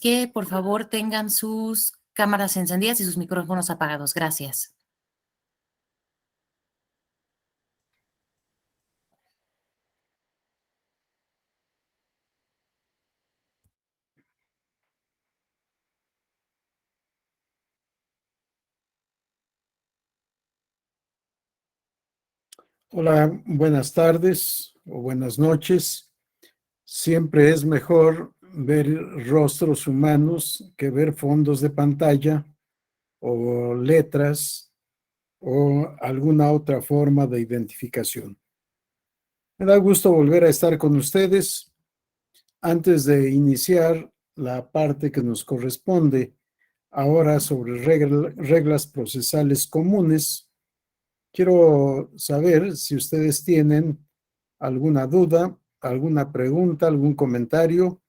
Que por favor tengan sus cámaras encendidas y sus micrófonos apagados. Gracias. Hola, buenas tardes o buenas noches. Siempre es mejor ver rostros humanos que ver fondos de pantalla o letras o alguna otra forma de identificación. Me da gusto volver a estar con ustedes. Antes de iniciar la parte que nos corresponde ahora sobre reglas procesales comunes, quiero saber si ustedes tienen alguna duda, alguna pregunta, algún comentario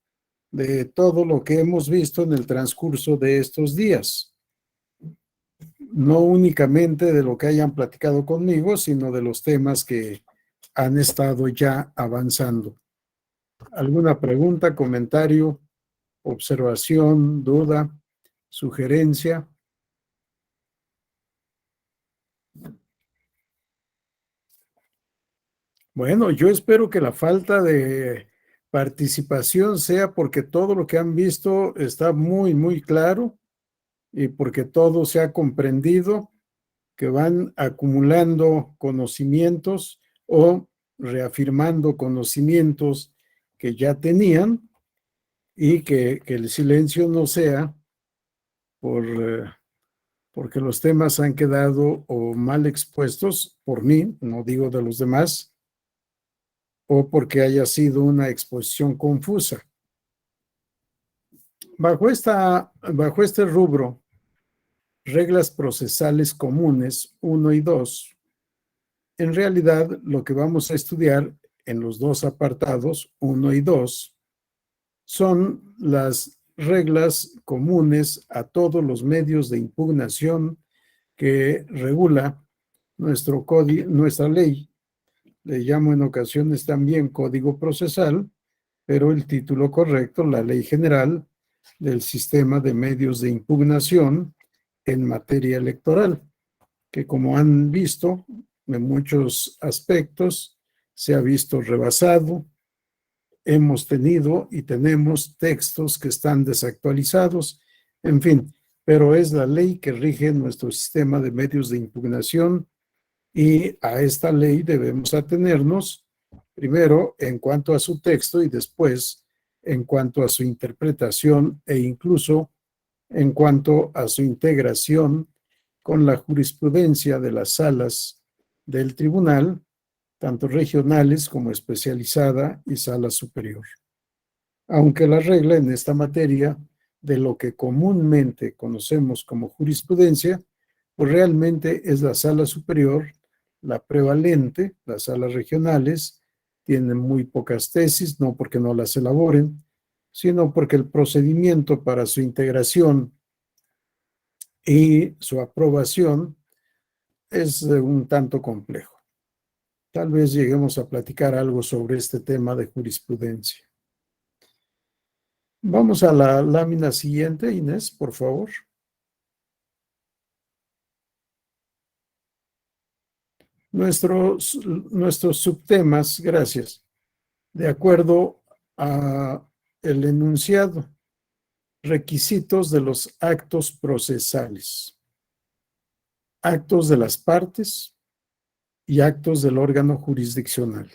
de todo lo que hemos visto en el transcurso de estos días. No únicamente de lo que hayan platicado conmigo, sino de los temas que han estado ya avanzando. ¿Alguna pregunta, comentario, observación, duda, sugerencia? Bueno, yo espero que la falta de participación sea porque todo lo que han visto está muy, muy claro y porque todo se ha comprendido, que van acumulando conocimientos o reafirmando conocimientos que ya tenían y que el silencio no sea por, porque los temas han quedado o mal expuestos por mí, no digo de los demás, o porque haya sido una exposición confusa. Bajo este rubro, reglas procesales comunes 1 y 2, en realidad lo que vamos a estudiar en los dos apartados 1 y 2 son las reglas comunes a todos los medios de impugnación que regula nuestra ley. Le llamo en ocasiones también Código Procesal, pero el título correcto, la Ley General del Sistema de Medios de Impugnación en materia electoral, que como han visto, en muchos aspectos se ha visto rebasado. Hemos tenido y tenemos textos que están desactualizados, en fin, pero es la ley que rige nuestro sistema de medios de impugnación y a esta ley debemos atenernos primero en cuanto a su texto y después en cuanto a su interpretación e incluso en cuanto a su integración con la jurisprudencia de las salas del tribunal, tanto regionales como especializada y sala superior. Aunque la regla en esta materia de lo que comúnmente conocemos como jurisprudencia, pues realmente es la sala superior la prevalente. Las salas regionales tienen muy pocas tesis, no porque no las elaboren, sino porque el procedimiento para su integración y su aprobación es un tanto complejo. Tal vez lleguemos a platicar algo sobre este tema de jurisprudencia. Vamos a la lámina siguiente, Inés, por favor. Nuestros subtemas, gracias, de acuerdo a el enunciado, requisitos de los actos procesales, actos de las partes y actos del órgano jurisdiccional.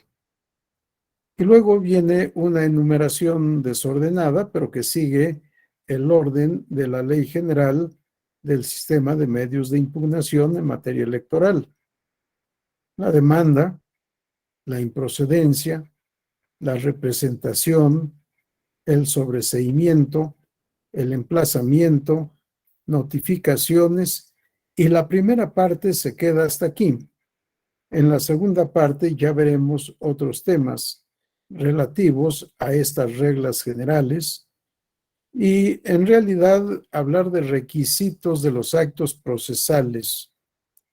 Y luego viene una enumeración desordenada, pero que sigue el orden de la Ley General del Sistema de Medios de Impugnación en materia electoral. La demanda, la improcedencia, la representación, el sobreseimiento, el emplazamiento, notificaciones, y la primera parte se queda hasta aquí. En la segunda parte ya veremos otros temas relativos a estas reglas generales y en realidad hablar de requisitos de los actos procesales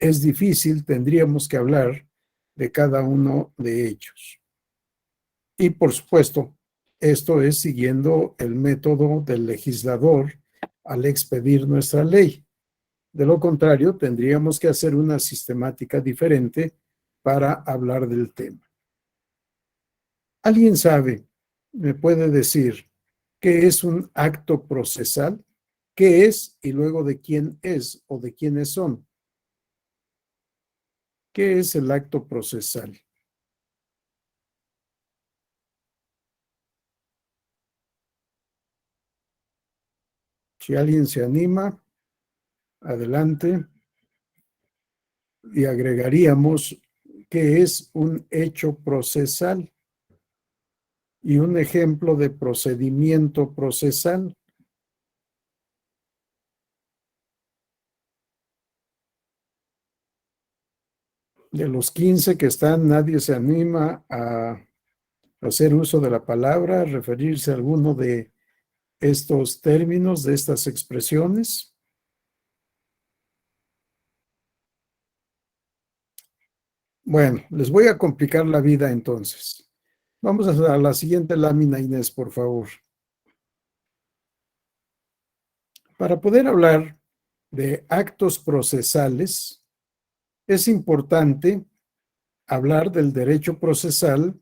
es difícil, tendríamos que hablar de cada uno de ellos. Y por supuesto, Esto es siguiendo el método del legislador al expedir nuestra ley. De lo contrario, tendríamos que hacer una sistemática diferente para hablar del tema. ¿Alguien sabe, me puede decir, qué es un acto procesal? ¿Qué es y luego de quién es o de quiénes son? ¿Qué es el acto procesal? Si alguien se anima, adelante, y agregaríamos qué es un hecho procesal y un ejemplo de procedimiento procesal. De los 15 que están, nadie se anima a hacer uso de la palabra, a referirse a alguno de estos términos, de estas expresiones. Bueno, les voy a complicar la vida entonces. Vamos a la siguiente lámina, Inés, por favor. Para poder hablar de actos procesales, es importante hablar del derecho procesal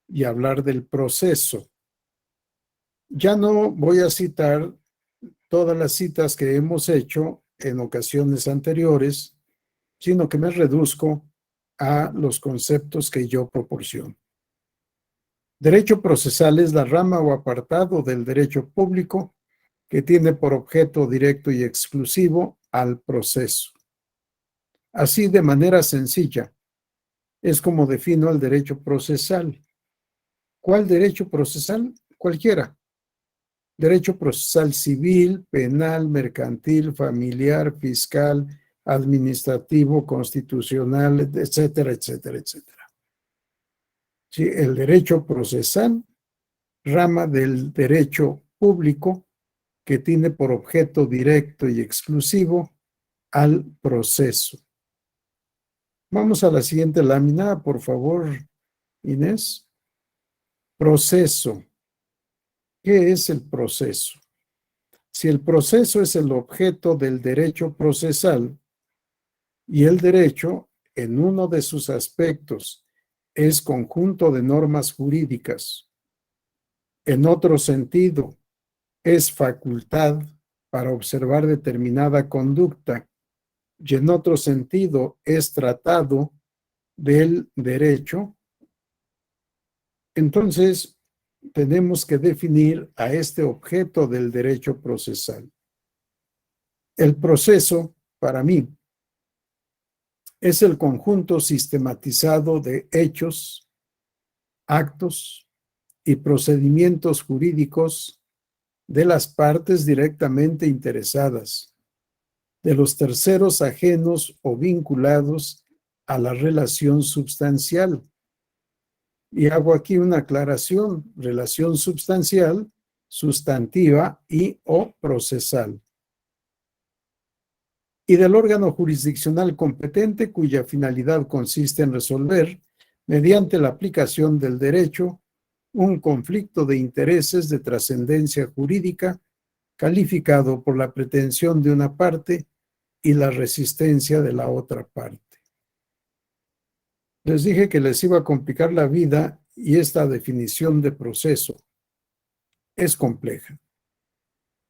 y hablar del proceso. Ya no voy a citar todas las citas que hemos hecho en ocasiones anteriores, sino que me reduzco a los conceptos que yo proporciono. Derecho procesal es la rama o apartado del derecho público que tiene por objeto directo y exclusivo al proceso. Así, de manera sencilla, es como defino el derecho procesal. ¿Cuál derecho procesal? Cualquiera. Derecho procesal civil, penal, mercantil, familiar, fiscal, administrativo, constitucional, etcétera, etcétera, etcétera. Sí, el derecho procesal, rama del derecho público que tiene por objeto directo y exclusivo al proceso. Vamos a la siguiente lámina, por favor, Inés. Proceso. ¿Qué es el proceso? Si el proceso es el objeto del derecho procesal y el derecho, en uno de sus aspectos, es conjunto de normas jurídicas, en otro sentido, es facultad para observar determinada conducta y en otro sentido es tratado del derecho, entonces tenemos que definir a este objeto del derecho procesal. El proceso, para mí, es el conjunto sistematizado de hechos, actos y procedimientos jurídicos de las partes directamente interesadas, de los terceros ajenos o vinculados a la relación substancial. Y hago aquí una aclaración: relación substancial, sustantiva y o procesal. Y del órgano jurisdiccional competente cuya finalidad consiste en resolver, mediante la aplicación del derecho, un conflicto de intereses de trascendencia jurídica calificado por la pretensión de una parte y la resistencia de la otra parte. Les dije que les iba a complicar la vida y esta definición de proceso es compleja.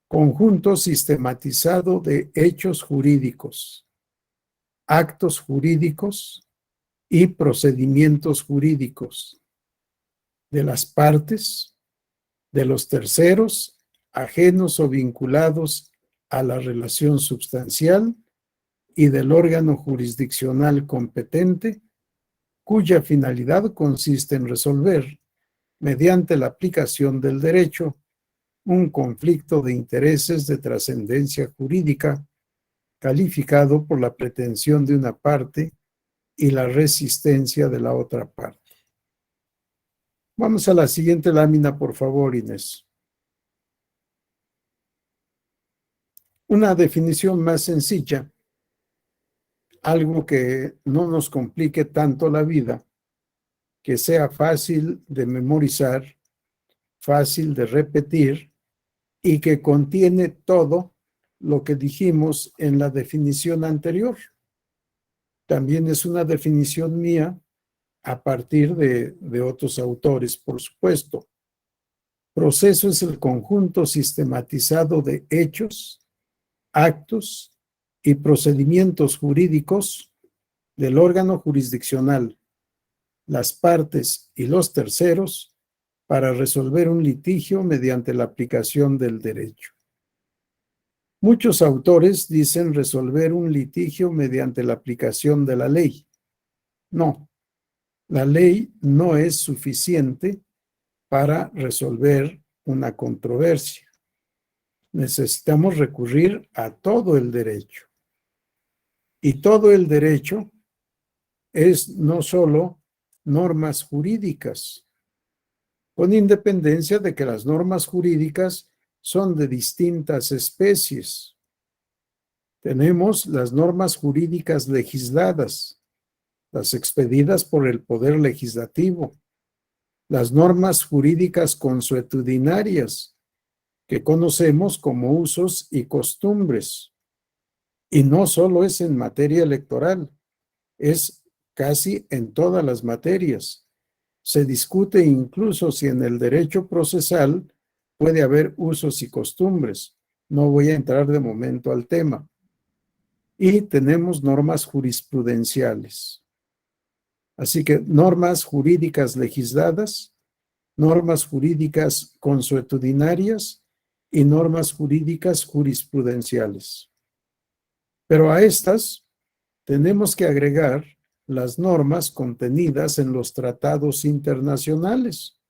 Conjunto sistematizado de hechos jurídicos, actos jurídicos y procedimientos jurídicos de las partes, de los terceros, ajenos o vinculados a la relación substancial y del órgano jurisdiccional competente, cuya finalidad consiste en resolver, mediante la aplicación del derecho, un conflicto de intereses de trascendencia jurídica calificado por la pretensión de una parte y la resistencia de la otra parte. Vamos a la siguiente lámina, por favor, Inés. Una definición más sencilla, algo que no nos complique tanto la vida, que sea fácil de memorizar fácil de repetir y que contiene todo lo que dijimos en la definición anterior. También es una definición mía a partir de otros autores, por supuesto. Proceso es el conjunto sistematizado de hechos, actos y procedimientos jurídicos del órgano jurisdiccional, las partes y los terceros para resolver un litigio mediante la aplicación del derecho. Muchos autores dicen resolver un litigio mediante la aplicación de la ley. No, la ley no es suficiente para resolver una controversia. Necesitamos recurrir a todo el derecho. Y todo el derecho es no solo normas jurídicas, con independencia de que las normas jurídicas son de distintas especies. Tenemos las normas jurídicas legisladas, las expedidas por el Poder Legislativo, las normas jurídicas consuetudinarias, que conocemos como usos y costumbres. Y no solo es en materia electoral, es casi en todas las materias. Se discute incluso si en el derecho procesal puede haber usos y costumbres. No voy a entrar de momento al tema. Y tenemos normas jurisprudenciales. Así que normas jurídicas legisladas, normas jurídicas consuetudinarias y normas jurídicas jurisprudenciales. Pero a estas tenemos que agregar las normas contenidas en los tratados internacionales,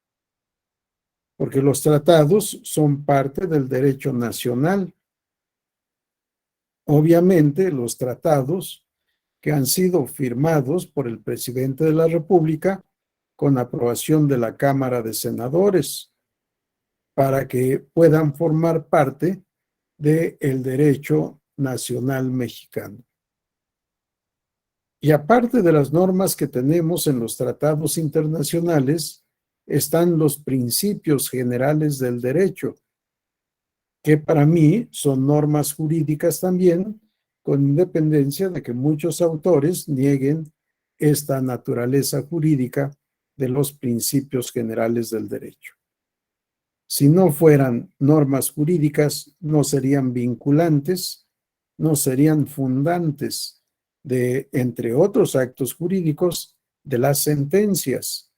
porque los tratados son parte del derecho nacional. Obviamente, los tratados que han sido firmados por el presidente de la República con aprobación de la Cámara de Senadores, para que puedan formar parte del derecho nacional mexicano. Y aparte de las normas que tenemos en los tratados internacionales, están los principios generales del derecho, que para mí son normas jurídicas también, con independencia de que muchos autores nieguen esta naturaleza jurídica de los principios generales del derecho. Si no fueran normas jurídicas, no serían vinculantes, no serían fundantes de, entre otros actos jurídicos, de las sentencias.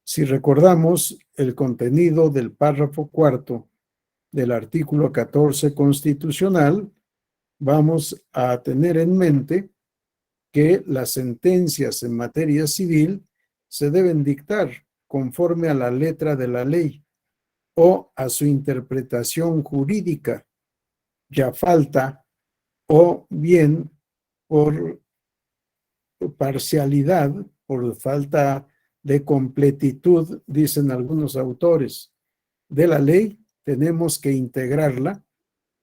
Si recordamos el contenido del párrafo 4 del artículo 14 constitucional, vamos a tener en mente que las sentencias en materia civil se deben dictar conforme a la letra de la ley o a su interpretación jurídica, ya falta, o bien por parcialidad, por falta de completitud, dicen algunos autores, de la ley, tenemos que integrarla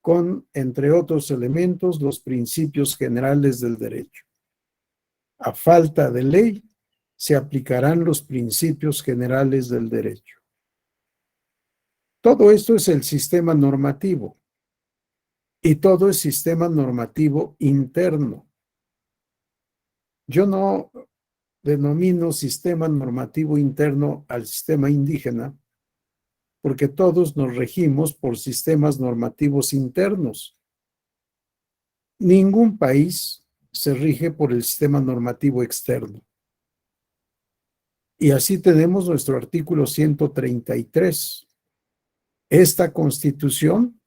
con, entre otros elementos, los principios generales del derecho. A falta de ley, se aplicarán los principios generales del derecho. Todo esto es el sistema normativo y todo es sistema normativo interno. Yo no denomino sistema normativo interno al sistema indígena porque todos nos regimos por sistemas normativos internos. Ningún país se rige por el sistema normativo externo. Y así tenemos nuestro artículo 133. Esta Constitución,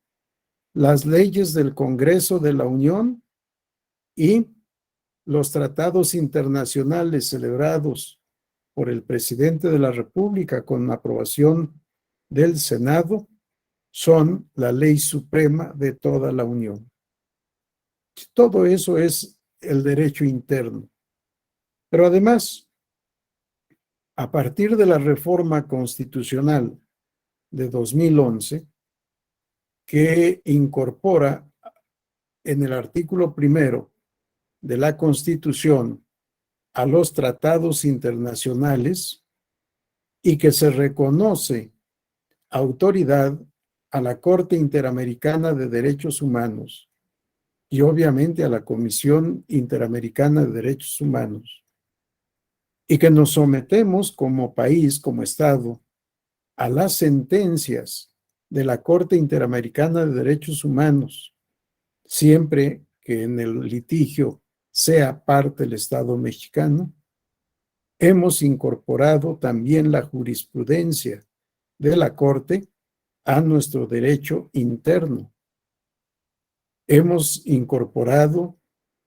las leyes del Congreso de la Unión y los tratados internacionales celebrados por el presidente de la República con aprobación del Senado son la ley suprema de toda la Unión. Todo eso es el derecho interno. Pero además, a partir de la reforma constitucional de 2011, que incorpora en el artículo 1 de la Constitución a los tratados internacionales y que se reconoce autoridad a la Corte Interamericana de Derechos Humanos y obviamente a la Comisión Interamericana de Derechos Humanos, y que nos sometemos como país, como Estado, a las sentencias de la Corte Interamericana de Derechos Humanos, siempre que en el litigio sea parte el Estado mexicano, hemos incorporado también la jurisprudencia de la Corte a nuestro derecho interno. Hemos incorporado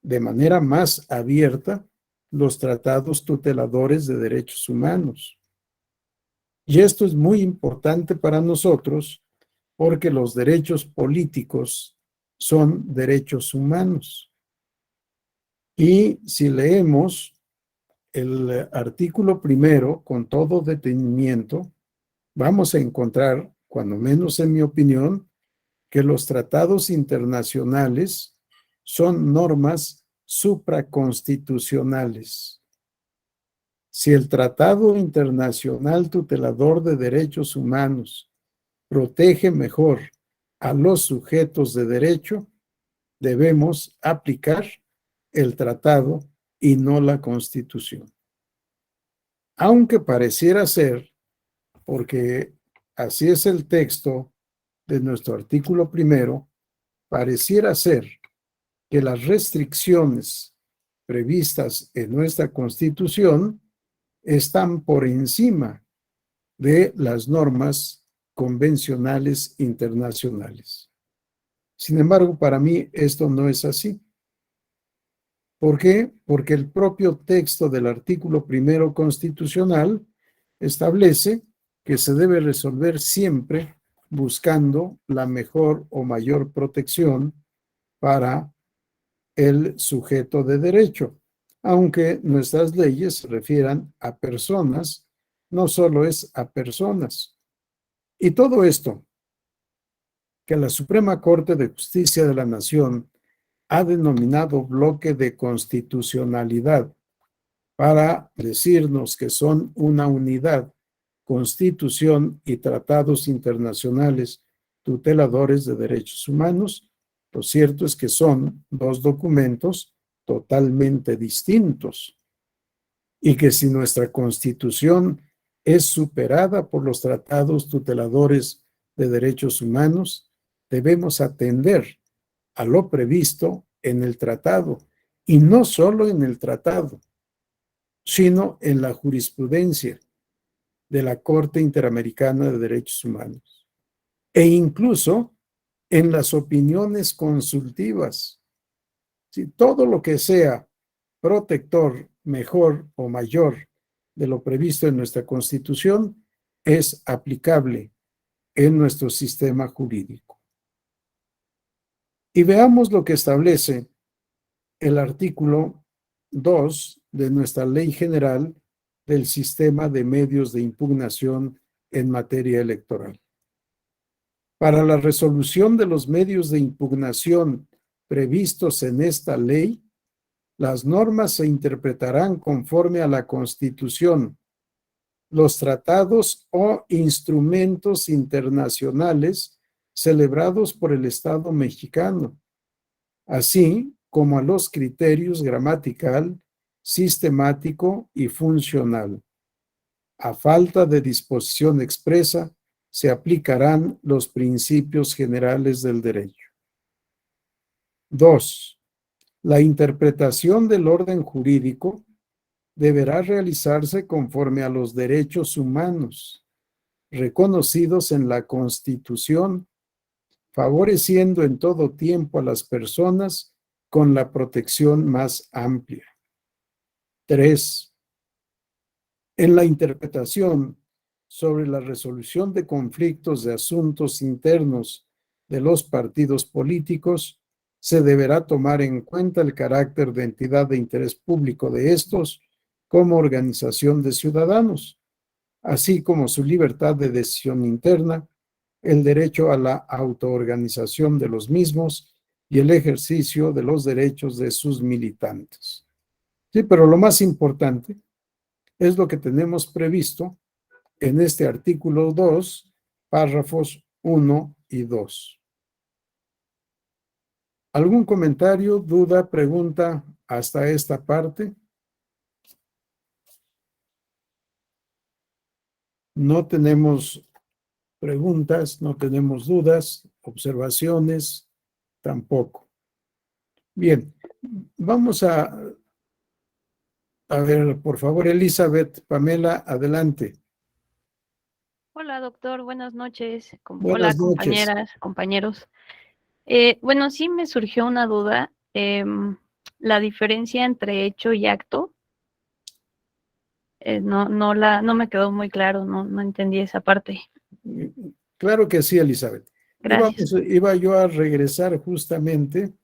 de manera más abierta los tratados tuteladores de derechos humanos. Y esto es muy importante para nosotros porque los derechos políticos son derechos humanos. Y si leemos el artículo primero con todo detenimiento, vamos a encontrar, cuando menos en mi opinión, que los tratados internacionales son normas supraconstitucionales. Si el Tratado Internacional Tutelador de Derechos Humanos protege mejor a los sujetos de derecho, debemos aplicar el tratado y no la Constitución. Aunque pareciera ser, porque así es el texto de nuestro artículo primero, pareciera ser que las restricciones previstas en nuestra Constitución están por encima de las normas convencionales internacionales. Sin embargo, para mí esto no es así. ¿Por qué? Porque el propio texto del artículo primero constitucional establece que se debe resolver siempre buscando la mejor o mayor protección para el sujeto de derecho, aunque nuestras leyes se refieran a personas, no solo es a personas. Y todo esto que la Suprema Corte de Justicia de la Nación ha denominado bloque de constitucionalidad para decirnos que son una unidad, Constitución y tratados internacionales tuteladores de derechos humanos. Lo cierto es que son dos documentos totalmente distintos y que si nuestra Constitución es superada por los tratados tuteladores de derechos humanos, debemos atender a lo previsto en el tratado, y no solo en el tratado, sino en la jurisprudencia de la Corte Interamericana de Derechos Humanos, e incluso en las opiniones consultivas. Si todo lo que sea protector, mejor o mayor de lo previsto en nuestra Constitución es aplicable en nuestro sistema jurídico. Y veamos lo que establece el artículo 2 de nuestra Ley General del Sistema de Medios de Impugnación en materia electoral. Para la resolución de los medios de impugnación previstos en esta ley, las normas se interpretarán conforme a la Constitución, los tratados o instrumentos internacionales celebrados por el Estado mexicano, así como a los criterios gramatical, sistemático y funcional. A falta de disposición expresa, se aplicarán los principios generales del derecho. 2. La interpretación del orden jurídico deberá realizarse conforme a los derechos humanos reconocidos en la Constitución, favoreciendo en todo tiempo a las personas con la protección más amplia. 3. En la interpretación sobre la resolución de conflictos de asuntos internos de los partidos políticos, se deberá tomar en cuenta el carácter de entidad de interés público de estos como organización de ciudadanos, así como su libertad de decisión interna, el derecho a la autoorganización de los mismos y el ejercicio de los derechos de sus militantes. Sí, pero lo más importante es lo que tenemos previsto en este artículo 2 párrafos 1 y 2. ¿Algún comentario, duda, pregunta hasta esta parte? No tenemos preguntas, no tenemos dudas, observaciones, tampoco. Bien, vamos a ver, por favor, Elizabeth, Pamela, adelante. Hola, doctor. Buenas noches. Hola, Buenas noches. compañeras, compañeros. Bueno, sí me surgió una duda. La diferencia entre hecho y acto, no me quedó muy claro, no entendí esa parte. Claro que sí, Elizabeth. Gracias. Iba yo a regresar justamente.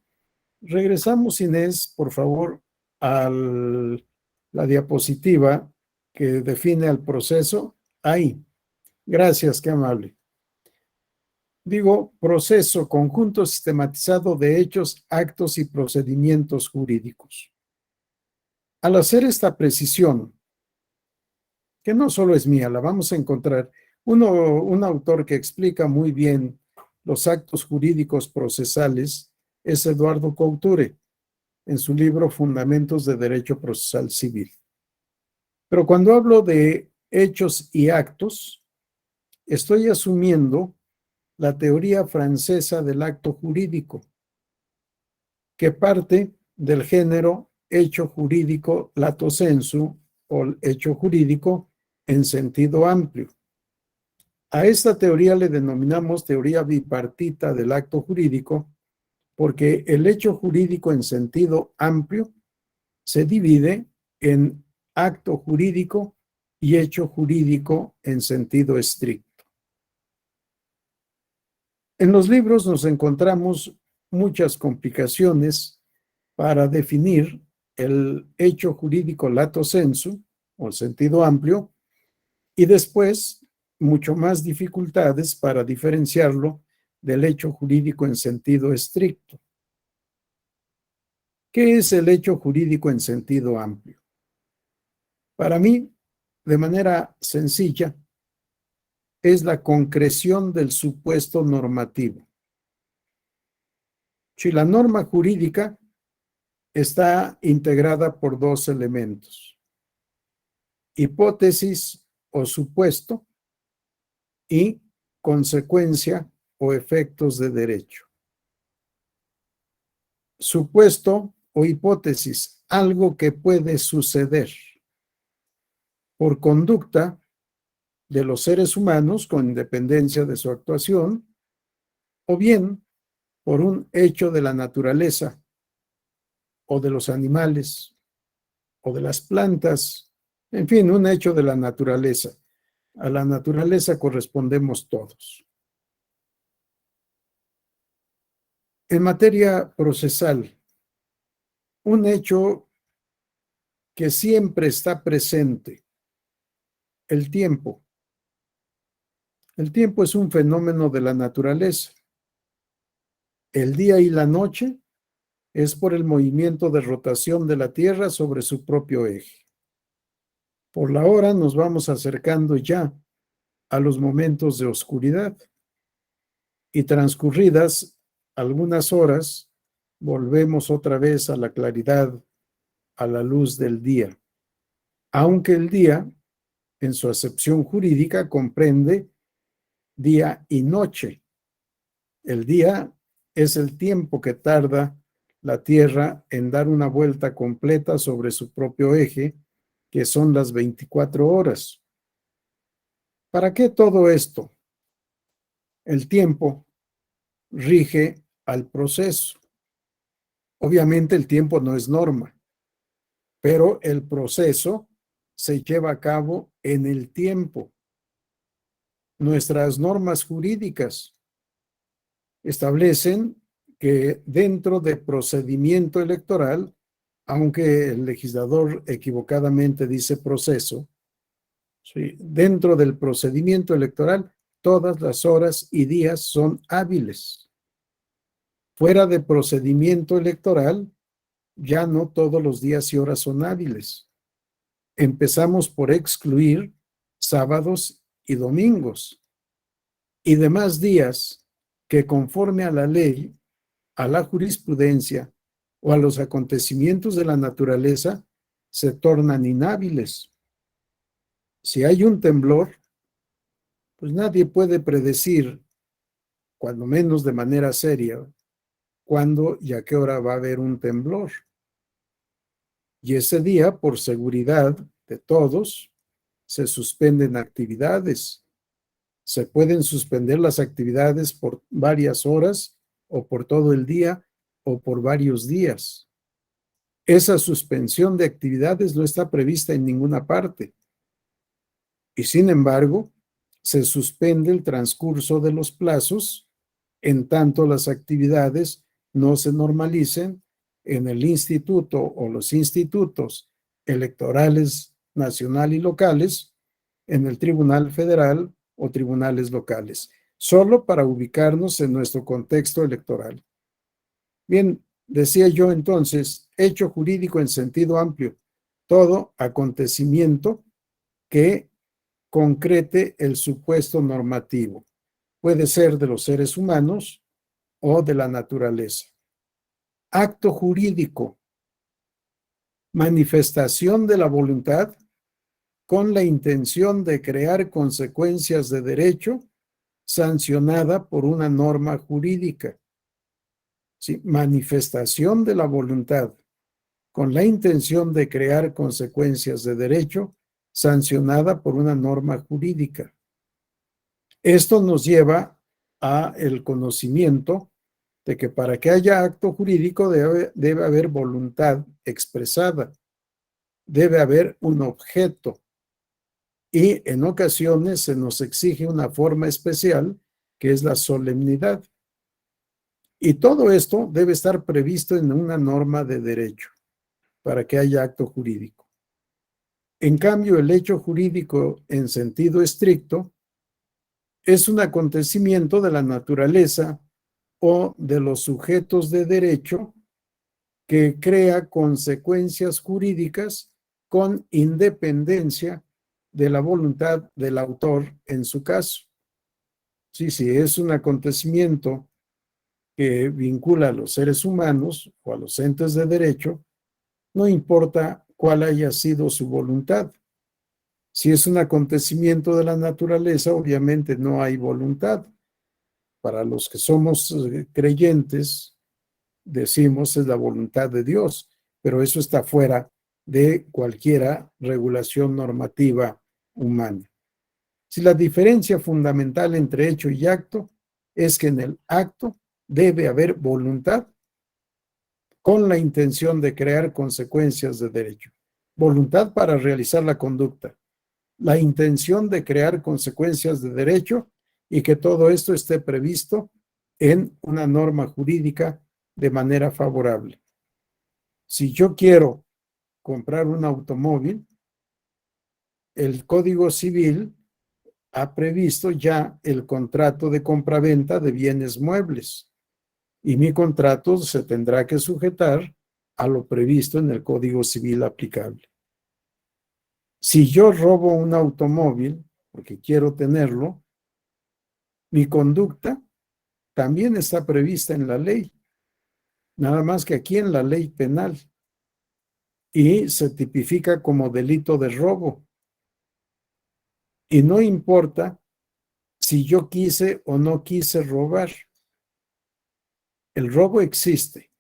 Regresamos, Inés, por favor, a la diapositiva que define el proceso. Ahí. Gracias, qué amable. Digo, proceso, conjunto sistematizado de hechos, actos y procedimientos jurídicos. Al hacer esta precisión, que no solo es mía, la vamos a encontrar, un autor que explica muy bien los actos jurídicos procesales es Eduardo Couture, en su libro Fundamentos de Derecho Procesal Civil. Pero cuando hablo de hechos y actos, estoy asumiendo la teoría francesa del acto jurídico, que parte del género hecho jurídico lato sensu o hecho jurídico en sentido amplio. A esta teoría le denominamos teoría bipartita del acto jurídico porque el hecho jurídico en sentido amplio se divide en acto jurídico y hecho jurídico en sentido estricto. En los libros nos encontramos muchas complicaciones para definir el hecho jurídico lato sensu, o el sentido amplio, y después mucho más dificultades para diferenciarlo del hecho jurídico en sentido estricto. ¿Qué es el hecho jurídico en sentido amplio? Para mí, de manera sencilla, es la concreción del supuesto normativo. Si la norma jurídica está integrada por dos elementos: hipótesis o supuesto y consecuencia o efectos de derecho. Supuesto o hipótesis, algo que puede suceder por conducta de los seres humanos con independencia de su actuación, o bien por un hecho de la naturaleza o de los animales o de las plantas, en fin, un hecho de la naturaleza. A la naturaleza correspondemos todos. En materia procesal, un hecho que siempre está presente, el tiempo. El tiempo es un fenómeno de la naturaleza. El día y la noche es por el movimiento de rotación de la Tierra sobre su propio eje. Por la hora nos vamos acercando ya a los momentos de oscuridad y transcurridas algunas horas volvemos otra vez a la claridad, a la luz del día. Aunque el día, en su acepción jurídica, comprende día y noche. El día es el tiempo que tarda la Tierra en dar una vuelta completa sobre su propio eje, que son las 24 horas. ¿Para qué todo esto? El tiempo rige al proceso. Obviamente el tiempo no es norma, pero el proceso se lleva a cabo en el tiempo. Nuestras normas jurídicas establecen que dentro del procedimiento electoral, aunque el legislador equivocadamente dice proceso, ¿sí?, dentro del procedimiento electoral, todas las horas y días son hábiles. Fuera de procedimiento electoral, ya no todos los días y horas son hábiles. Empezamos por excluir sábados y domingos. y demás días que conforme a la ley, a la jurisprudencia o a los acontecimientos de la naturaleza se tornan inhábiles. Si hay un temblor, pues nadie puede predecir, cuando menos de manera seria, cuándo y a qué hora va a haber un temblor. Y ese día, por seguridad de todos, se suspenden actividades. Se pueden suspender las actividades por varias horas o por todo el día o por varios días. Esa suspensión de actividades no está prevista en ninguna parte. Y sin embargo, se suspende el transcurso de los plazos en tanto las actividades no se normalicen en el instituto o los institutos electorales nacional y locales, en el Tribunal Federal o tribunales locales, solo para ubicarnos en nuestro contexto electoral. Bien, decía yo entonces, hecho jurídico en sentido amplio, todo acontecimiento que concrete el supuesto normativo. Puede ser de los seres humanos o de la naturaleza. Acto jurídico, manifestación de la voluntad con la intención de crear consecuencias de derecho sancionada por una norma jurídica. Sí, manifestación de la voluntad con la intención de crear consecuencias de derecho sancionada por una norma jurídica. Esto nos lleva a el conocimiento de que para que haya acto jurídico debe haber voluntad expresada, debe haber un objeto y en ocasiones se nos exige una forma especial que es la solemnidad. Y todo esto debe estar previsto en una norma de derecho para que haya acto jurídico. En cambio, el hecho jurídico en sentido estricto es un acontecimiento de la naturaleza o de los sujetos de derecho que crea consecuencias jurídicas con independencia de la voluntad del autor en su caso. Sí, es un acontecimiento que vincula a los seres humanos o a los entes de derecho, no importa cuál haya sido su voluntad. Si es un acontecimiento de la naturaleza, obviamente no hay voluntad. Para los que somos creyentes, decimos es la voluntad de Dios, pero eso está fuera de cualquier regulación normativa humana. Si la diferencia fundamental entre hecho y acto es que en el acto debe haber voluntad con la intención de crear consecuencias de derecho. Voluntad para realizar la conducta. La intención de crear consecuencias de derecho y que todo esto esté previsto en una norma jurídica de manera favorable. Si yo quiero comprar un automóvil, el Código Civil ha previsto ya el contrato de compraventa de bienes muebles y mi contrato se tendrá que sujetar a lo previsto en el Código Civil aplicable. Si yo robo un automóvil porque quiero tenerlo, mi conducta también está prevista en la ley, nada más que aquí en la ley penal, y se tipifica como delito de robo. Y no importa si yo quise o no quise robar, el robo existe.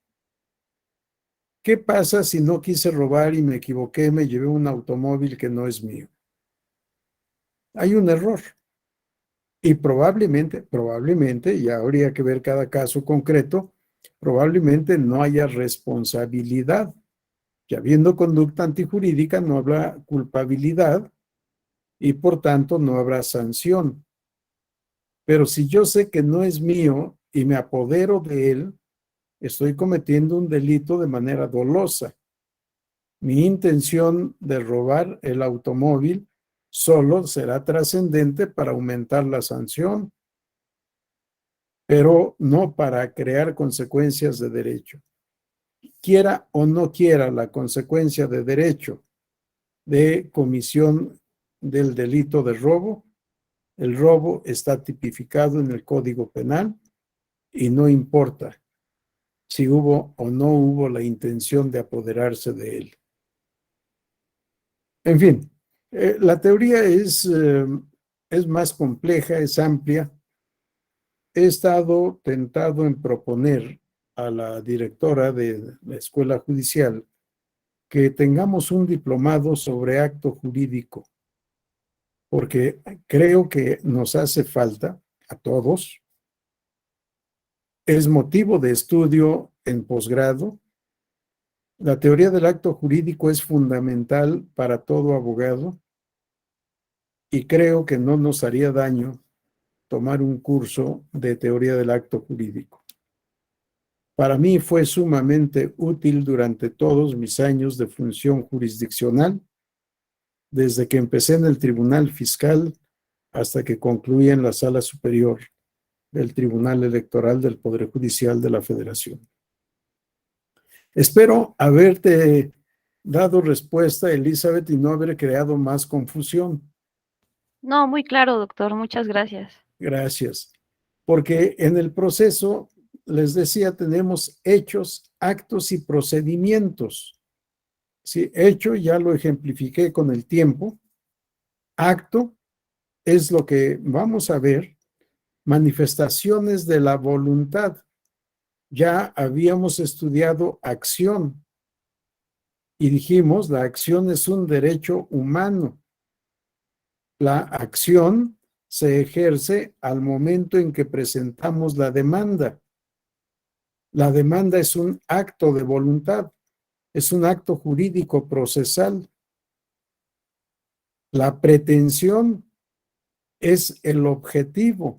¿Qué pasa si no quise robar y me equivoqué, me llevé un automóvil que no es mío? Hay un error. Y probablemente, ya habría que ver cada caso concreto, probablemente no haya responsabilidad. Que habiendo conducta antijurídica no habrá culpabilidad y por tanto no habrá sanción. Pero si yo sé que no es mío y me apodero de él, estoy cometiendo un delito de manera dolosa. Mi intención de robar el automóvil solo será trascendente para aumentar la sanción, pero no para crear consecuencias de derecho. Quiera o no quiera la consecuencia de derecho de comisión del delito de robo, El robo está tipificado en el Código Penal y no importa si hubo o no hubo la intención de apoderarse de él. En fin, la teoría es más compleja, es amplia. He estado tentado en proponer a la directora de la Escuela Judicial que tengamos un diplomado sobre acto jurídico, porque creo que nos hace falta a todos. Es motivo de estudio en posgrado. La teoría del acto jurídico es fundamental para todo abogado y creo que no nos haría daño tomar un curso de teoría del acto jurídico. Para mí fue sumamente útil durante todos mis años de función jurisdiccional, desde que empecé en el Tribunal Fiscal hasta que concluí en la Sala Superior del Tribunal Electoral del Poder Judicial de la Federación. Espero haberte dado respuesta, Elizabeth, y no haber creado más confusión. No, muy claro, doctor. Muchas gracias. Gracias. Porque en el proceso, les decía, tenemos hechos, actos y procedimientos. Sí, hecho ya lo ejemplifiqué con el tiempo. Acto es lo que vamos a ver, manifestaciones de la voluntad. Ya habíamos estudiado acción y dijimos, la acción es un derecho humano. La acción se ejerce al momento en que presentamos la demanda. La demanda es un acto de voluntad, es un acto jurídico procesal. La pretensión es el objetivo.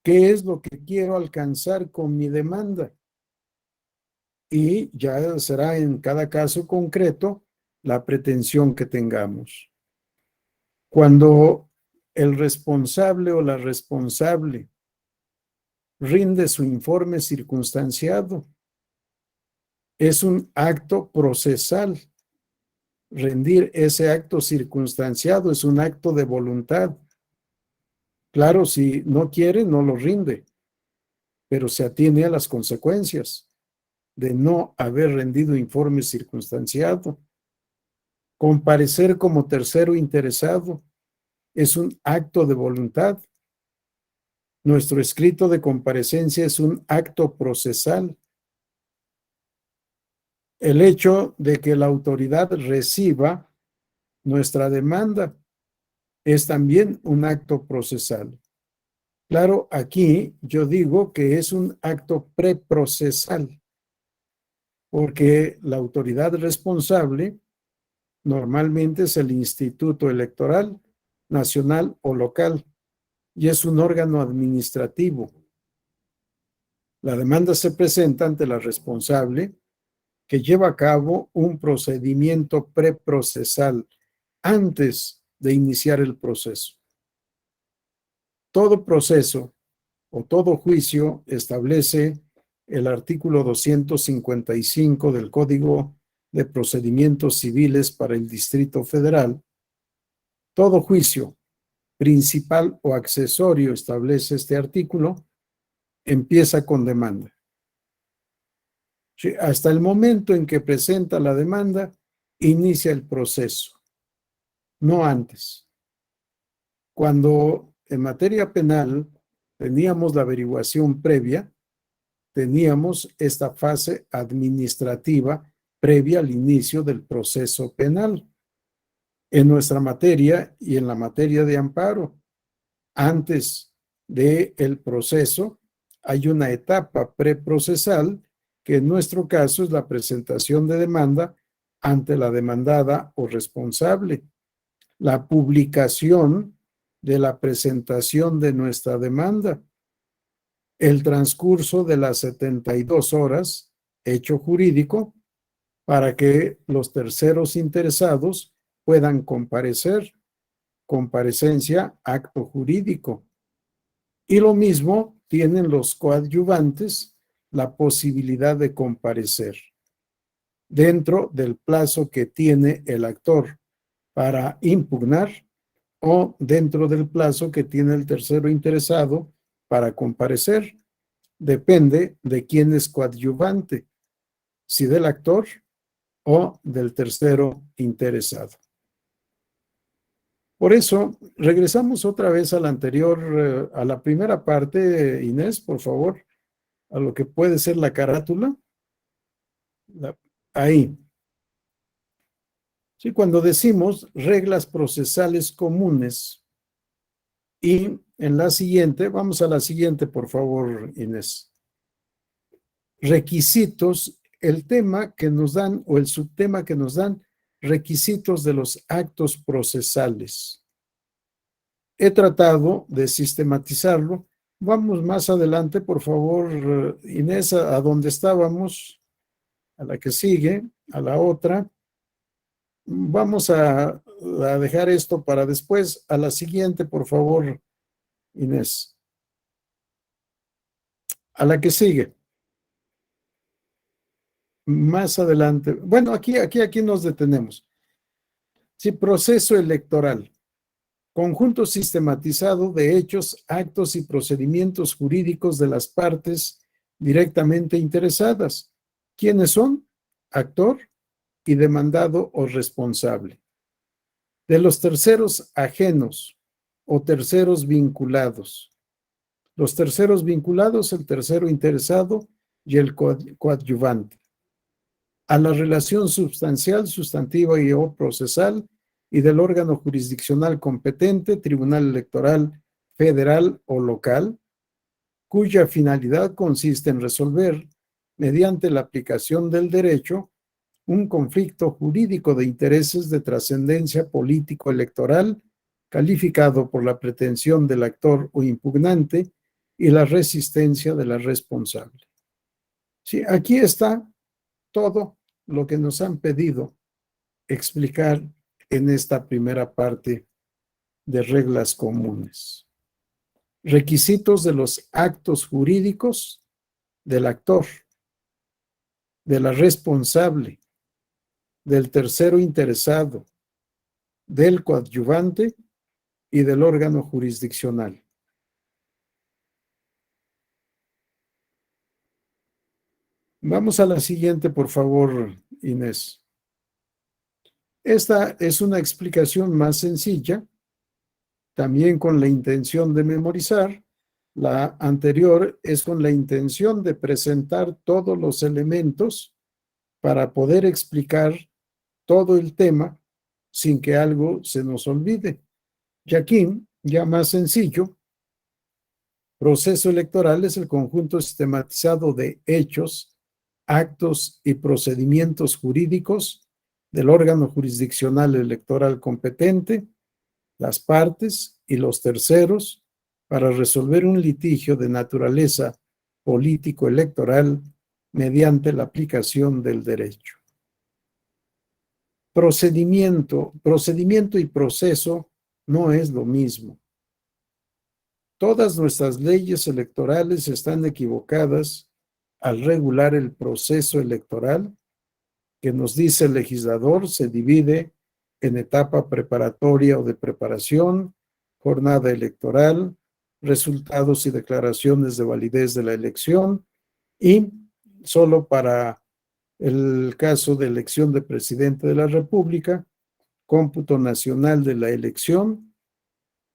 ¿Qué es lo que quiero alcanzar con mi demanda? Y ya será en cada caso concreto la pretensión que tengamos. Cuando el responsable o la responsable rinde su informe circunstanciado, es un acto procesal. Rendir ese acto circunstanciado es un acto de voluntad. Claro, si no quiere, no lo rinde, pero se atiene a las consecuencias de no haber rendido informe circunstanciado. Comparecer como tercero interesado es un acto de voluntad. Nuestro escrito de comparecencia es un acto procesal. El hecho de que la autoridad reciba nuestra demanda es también un acto procesal. Claro, aquí yo digo que es un acto preprocesal, porque la autoridad responsable normalmente es el Instituto Electoral Nacional o local y es un órgano administrativo. La demanda se presenta ante la responsable, que lleva a cabo un procedimiento preprocesal antes de iniciar el proceso. Todo proceso o todo juicio establece el artículo 255 del Código de Procedimientos Civiles para el Distrito Federal. Todo juicio, principal o accesorio, establece este artículo, empieza con demanda. Hasta el momento en que presenta la demanda, inicia el proceso, no antes. Cuando en materia penal teníamos la averiguación previa, teníamos esta fase administrativa previa al inicio del proceso penal. En nuestra materia y en la materia de amparo, antes del proceso, hay una etapa preprocesal que en nuestro caso es la presentación de demanda ante la demandada o responsable, la publicación de la presentación de nuestra demanda, el transcurso de las 72 horas, hecho jurídico, para que los terceros interesados puedan comparecer, comparecencia, acto jurídico. Y lo mismo tienen los coadyuvantes, la posibilidad de comparecer dentro del plazo que tiene el actor para impugnar o dentro del plazo que tiene el tercero interesado para comparecer. Depende de quién es coadyuvante, si del actor o del tercero interesado. Por eso, regresamos otra vez a la anterior, a la primera parte, Inés, por favor, a lo que puede ser la carátula. Ahí. Sí, cuando decimos reglas procesales comunes y en la siguiente, vamos a la siguiente, por favor, Inés. Requisitos, el tema que nos dan o el subtema que nos dan, requisitos de los actos procesales. He tratado de sistematizarlo. Vamos más adelante, por favor, Inés, a donde estábamos, a la que sigue, a la otra. Vamos a dejar esto para después. A la siguiente, por favor, Inés. A la que sigue. Más adelante. Bueno, aquí nos detenemos. Sí, proceso electoral. Conjunto sistematizado de hechos, actos y procedimientos jurídicos de las partes directamente interesadas. ¿Quiénes son? Actor y demandado o responsable. De los terceros ajenos o terceros vinculados. Los terceros vinculados, el tercero interesado y el coadyuvante. A la relación sustancial, sustantiva y o procesal y del órgano jurisdiccional competente, Tribunal Electoral Federal o local, cuya finalidad consiste en resolver, mediante la aplicación del derecho, un conflicto jurídico de intereses de trascendencia político-electoral calificado por la pretensión del actor o impugnante y la resistencia de la responsable. Sí, aquí está todo lo que nos han pedido explicar en esta primera parte de reglas comunes. Requisitos de los actos jurídicos del actor, de la responsable, del tercero interesado, del coadyuvante y del órgano jurisdiccional. Vamos a la siguiente, por favor, Inés. Esta es una explicación más sencilla, también con la intención de memorizar. La anterior es con la intención de presentar todos los elementos para poder explicar todo el tema sin que algo se nos olvide. Y aquí, ya más sencillo, proceso electoral es el conjunto sistematizado de hechos, actos y procedimientos jurídicos del órgano jurisdiccional electoral competente, las partes y los terceros para resolver un litigio de naturaleza político-electoral mediante la aplicación del derecho. Procedimiento y proceso no es lo mismo. Todas nuestras leyes electorales están equivocadas al regular el proceso electoral, que nos dice el legislador se divide en etapa preparatoria o de preparación, jornada electoral, resultados y declaraciones de validez de la elección y solo para el caso de elección de presidente de la República, cómputo nacional de la elección,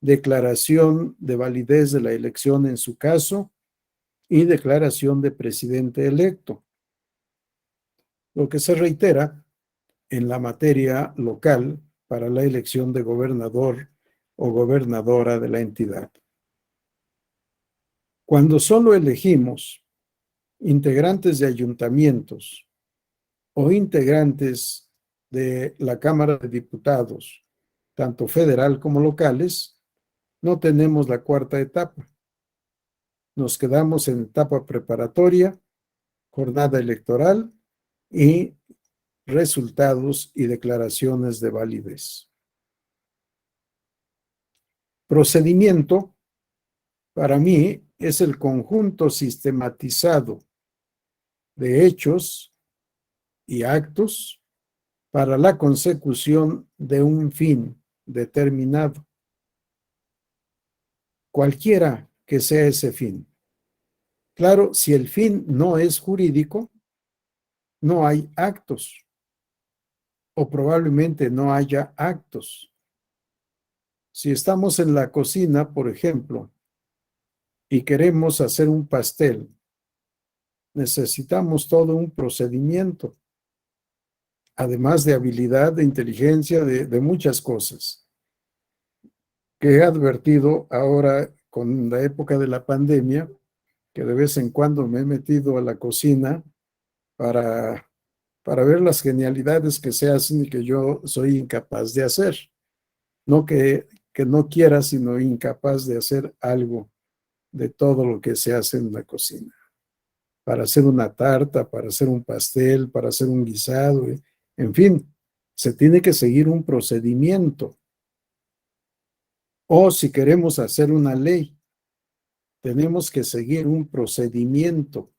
declaración de validez de la elección en su caso y declaración de presidente electo. Lo que se reitera en la materia local para la elección de gobernador o gobernadora de la entidad. Cuando solo elegimos integrantes de ayuntamientos o integrantes de la Cámara de Diputados, tanto federal como locales, no tenemos la cuarta etapa. Nos quedamos en etapa preparatoria, jornada electoral y resultados y declaraciones de validez. Procedimiento, para mí, es el conjunto sistematizado de hechos y actos para la consecución de un fin determinado. cualquiera que sea ese fin. Claro, si el fin no es jurídico, no hay actos, o probablemente no haya actos. Si estamos en la cocina, por ejemplo, y queremos hacer un pastel, necesitamos todo un procedimiento, además de habilidad, de inteligencia, de muchas cosas, que he advertido ahora con la época de la pandemia, que de vez en cuando me he metido a la cocina para ver las genialidades que se hacen y que yo soy incapaz de hacer. No que no quiera, sino incapaz de hacer algo de todo lo que se hace en la cocina. Para hacer una tarta, para hacer un pastel, para hacer un guisado, en fin, se tiene que seguir un procedimiento. O si queremos hacer una ley, tenemos que seguir un procedimiento.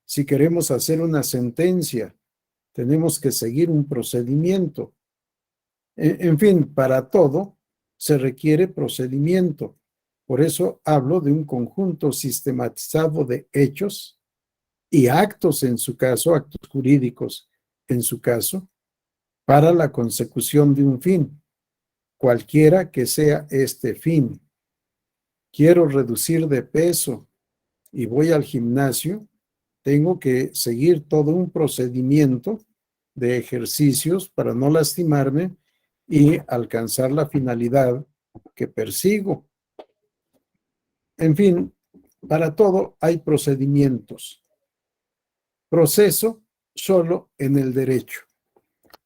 Si queremos hacer una sentencia, tenemos que seguir un procedimiento. En fin, para todo se requiere procedimiento. Por eso hablo de un conjunto sistematizado de hechos y actos en su caso, actos jurídicos en su caso, para la consecución de un fin, cualquiera que sea este fin. Quiero reducir de peso y voy al gimnasio, tengo que seguir todo un procedimiento de ejercicios para no lastimarme y alcanzar la finalidad que persigo. En fin, para todo hay procedimientos. Proceso solo en el derecho.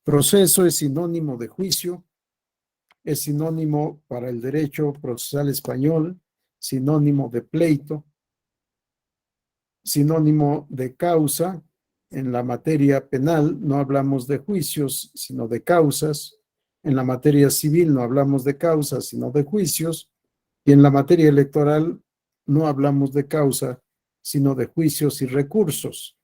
Proceso es sinónimo de juicio, es sinónimo para el derecho procesal español, sinónimo de pleito, sinónimo de causa. En la materia penal no hablamos de juicios, sino de causas. En la materia civil no hablamos de causas, sino de juicios. Y en la materia electoral no hablamos de causa, sino de juicios y recursos.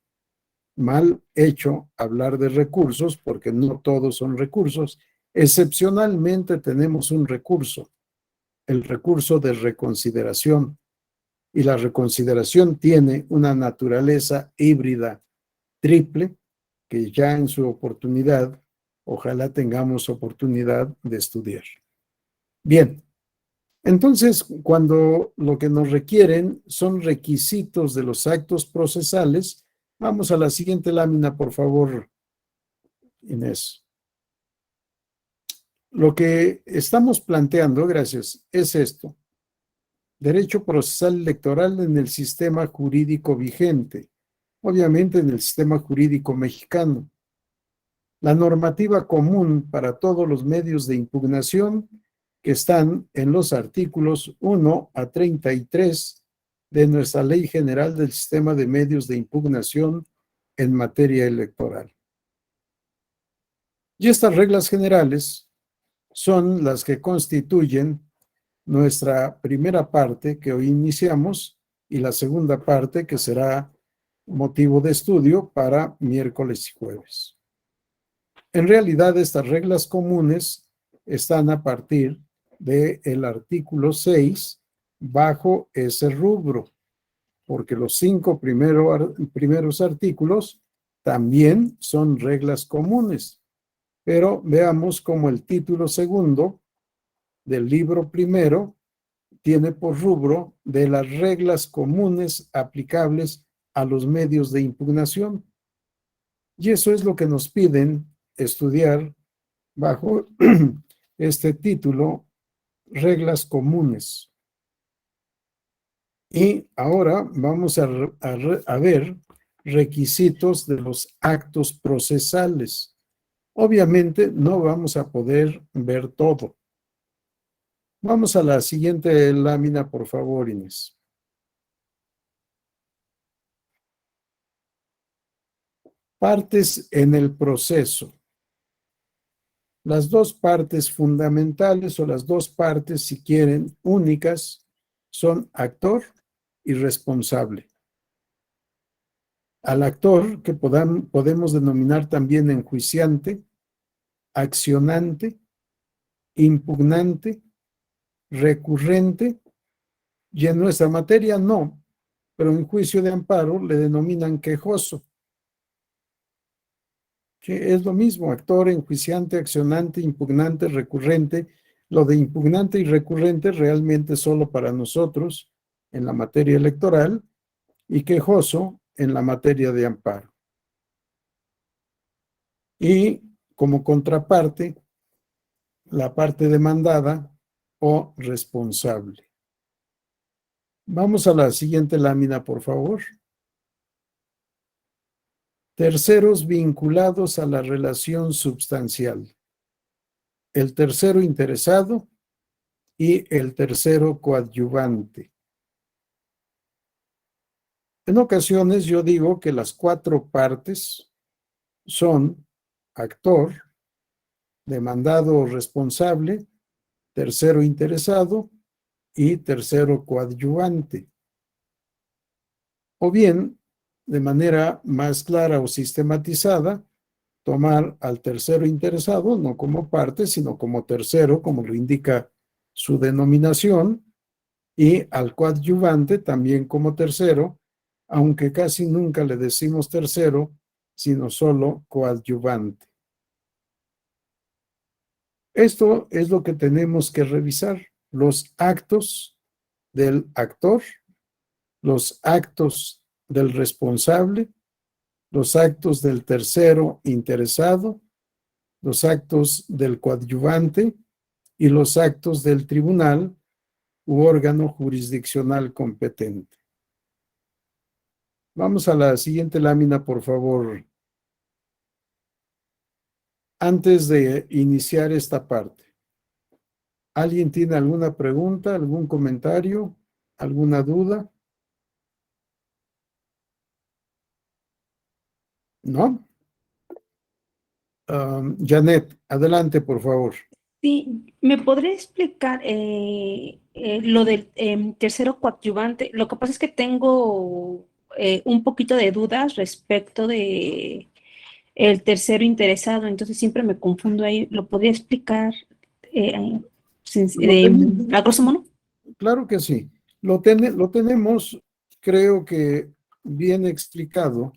Mal hecho hablar de recursos, porque no todos son recursos. Excepcionalmente tenemos un recurso, el recurso de reconsideración. Y la reconsideración tiene una naturaleza híbrida triple, que ya en su oportunidad, ojalá tengamos oportunidad de estudiar. Bien, entonces, cuando lo que nos requieren son requisitos de los actos procesales, vamos a la siguiente lámina, por favor, Inés. Lo que estamos planteando, gracias, es esto. Derecho procesal electoral en el sistema jurídico vigente, obviamente en el sistema jurídico mexicano. La normativa común para todos los medios de impugnación que están en los artículos 1 a 33 de nuestra Ley General del Sistema de Medios de Impugnación en materia electoral. Y estas reglas generales son las que constituyen nuestra primera parte que hoy iniciamos y la segunda parte que será motivo de estudio para miércoles y jueves. En realidad, estas reglas comunes están a partir del artículo 6 bajo ese rubro, porque los 5 primeros artículos también son reglas comunes. Pero veamos cómo el título segundo del libro primero tiene por rubro de las reglas comunes aplicables a los medios de impugnación. Y eso es lo que nos piden estudiar bajo este título, reglas comunes. Y ahora vamos a ver requisitos de los actos procesales. Obviamente no vamos a poder ver todo. Vamos a la siguiente lámina, por favor, Inés. Partes en el proceso. Las dos partes fundamentales o las dos partes, si quieren, únicas, son actor y responsable. Al actor, que podemos denominar también enjuiciante, accionante, impugnante, recurrente Y en nuestra materia no, pero en juicio de amparo le denominan quejoso. Que es lo mismo, actor, enjuiciante, accionante, impugnante, recurrente. Lo de impugnante y recurrente realmente solo para nosotros en la materia electoral y quejoso en la materia de amparo. Y como contraparte, la parte demandada o responsable. Vamos a la siguiente lámina, por favor. Terceros vinculados a la relación substancial. El tercero interesado y el tercero coadyuvante. En ocasiones yo digo que las cuatro partes son actor, demandado o responsable, tercero interesado y tercero coadyuvante. O bien, de manera más clara o sistematizada, tomar al tercero interesado no como parte, sino como tercero, como lo indica su denominación, y al coadyuvante también como tercero, aunque casi nunca le decimos tercero, sino solo coadyuvante. Esto es lo que tenemos que revisar, los actos del actor, los actos del responsable, los actos del tercero interesado, los actos del coadyuvante y los actos del tribunal u órgano jurisdiccional competente. Vamos a la siguiente lámina, por favor. Antes de iniciar esta parte, ¿alguien tiene alguna pregunta, algún comentario, alguna duda? ¿No? Janet, adelante, por favor. Sí, ¿me podría explicar lo del tercero coadyuvante? Lo que pasa es que tengo un poquito de dudas respecto de el tercero interesado, entonces siempre me confundo ahí. ¿Lo podría explicar a grosso modo? Claro que sí. Lo tenemos, creo que bien explicado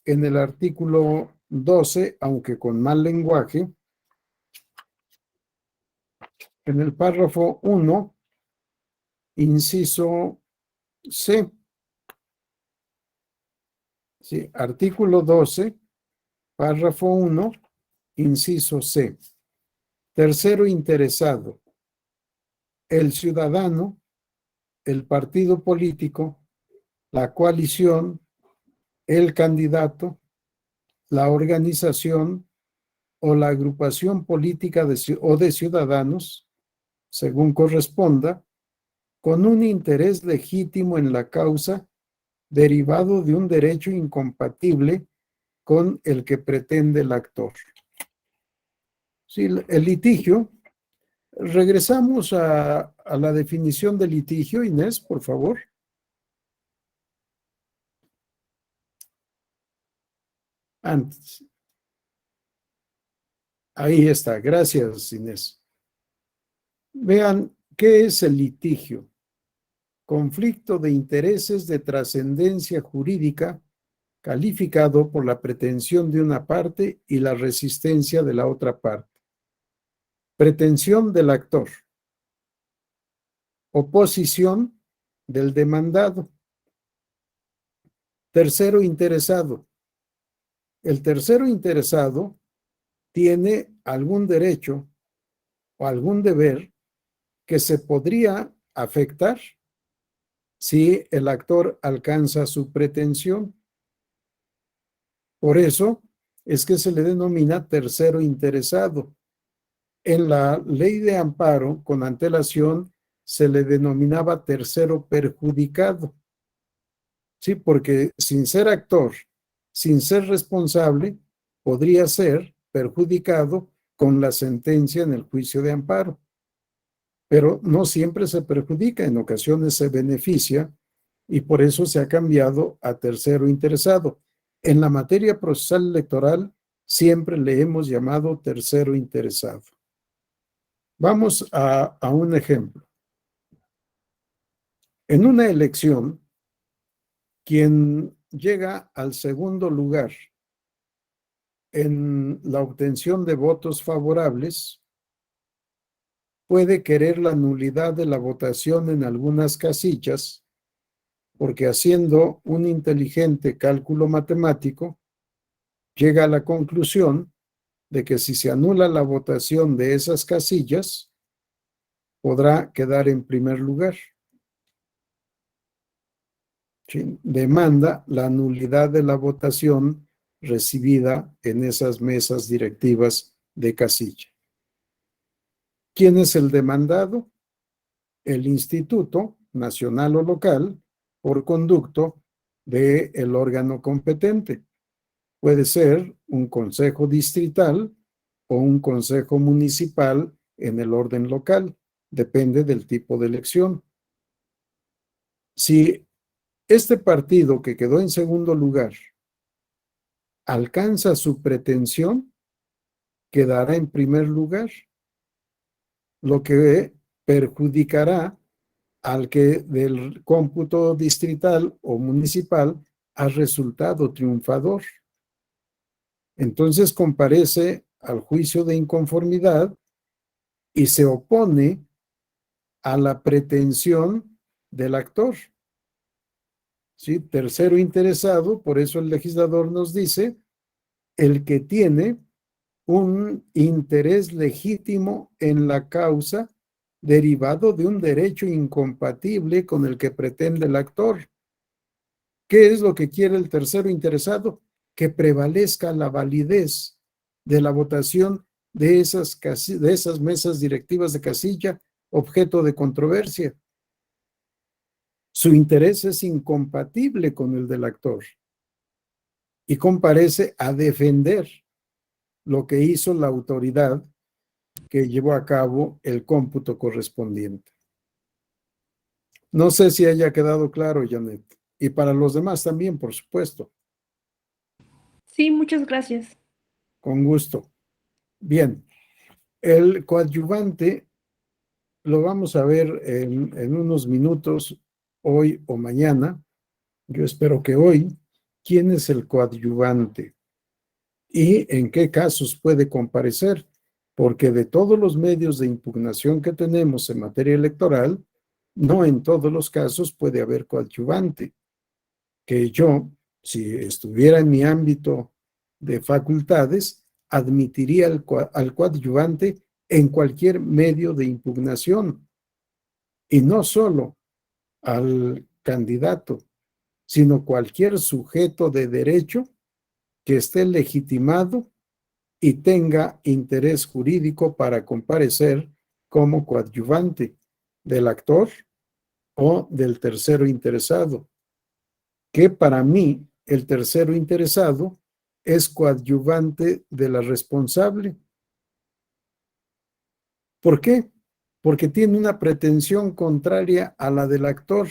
en el artículo 12, aunque con mal lenguaje, en el párrafo 1, inciso C. Sí, artículo 12, párrafo 1, inciso C. Tercero interesado, el ciudadano, el partido político, la coalición, el candidato, la organización o la agrupación política o de ciudadanos, según corresponda, con un interés legítimo en la causa derivado de un derecho incompatible con el que pretende el actor. Sí, el litigio. Regresamos a la definición de litigio, Inés, por favor. Antes. Ahí está, gracias, Inés. Vean, ¿qué es el litigio? Conflicto de intereses de trascendencia jurídica calificado por la pretensión de una parte y la resistencia de la otra parte. Pretensión del actor. Oposición del demandado. Tercero interesado. El tercero interesado tiene algún derecho o algún deber que se podría afectar si el actor alcanza su pretensión. Por eso es que se le denomina tercero interesado. En la ley de amparo con antelación se le denominaba tercero perjudicado. Sí, porque sin ser actor, sin ser responsable, podría ser perjudicado con la sentencia en el juicio de amparo. Pero no siempre se perjudica, en ocasiones se beneficia y por eso se ha cambiado a tercero interesado. En la materia procesal electoral siempre le hemos llamado tercero interesado. Vamos a un ejemplo. En una elección, quien llega al segundo lugar en la obtención de votos favorables puede querer la nulidad de la votación en algunas casillas, porque haciendo un inteligente cálculo matemático, llega a la conclusión de que si se anula la votación de esas casillas, podrá quedar en primer lugar. ¿Sí? Demanda la nulidad de la votación recibida en esas mesas directivas de casilla. ¿Quién es el demandado? El instituto, nacional o local, por conducto del órgano competente. Puede ser un consejo distrital o un consejo municipal en el orden local. Depende del tipo de elección. Si este partido que quedó en segundo lugar alcanza su pretensión, quedará en primer lugar, lo que perjudicará al que del cómputo distrital o municipal ha resultado triunfador. Entonces comparece al juicio de inconformidad y se opone a la pretensión del actor. ¿Sí? Tercero interesado, por eso el legislador nos dice, el que tiene un interés legítimo en la causa derivado de un derecho incompatible con el que pretende el actor. ¿Qué es lo que quiere el tercero interesado? Que prevalezca la validez de la votación de esas mesas directivas de casilla, objeto de controversia. Su interés es incompatible con el del actor y comparece a defender lo que hizo la autoridad que llevó a cabo el cómputo correspondiente. No sé si haya quedado claro, Janet. Y para los demás también, por supuesto. Sí, muchas gracias. Con gusto. Bien, el coadyuvante lo vamos a ver en unos minutos, hoy o mañana. Yo espero que hoy. ¿Quién es el coadyuvante? ¿Y en qué casos puede comparecer? Porque de todos los medios de impugnación que tenemos en materia electoral, no en todos los casos puede haber coadyuvante. Que yo, si estuviera en mi ámbito de facultades, admitiría al coadyuvante en cualquier medio de impugnación, y no solo al candidato, sino cualquier sujeto de derecho que esté legitimado y tenga interés jurídico para comparecer como coadyuvante del actor o del tercero interesado, que para mí el tercero interesado es coadyuvante de la responsable. ¿Por qué? Porque tiene una pretensión contraria a la del actor.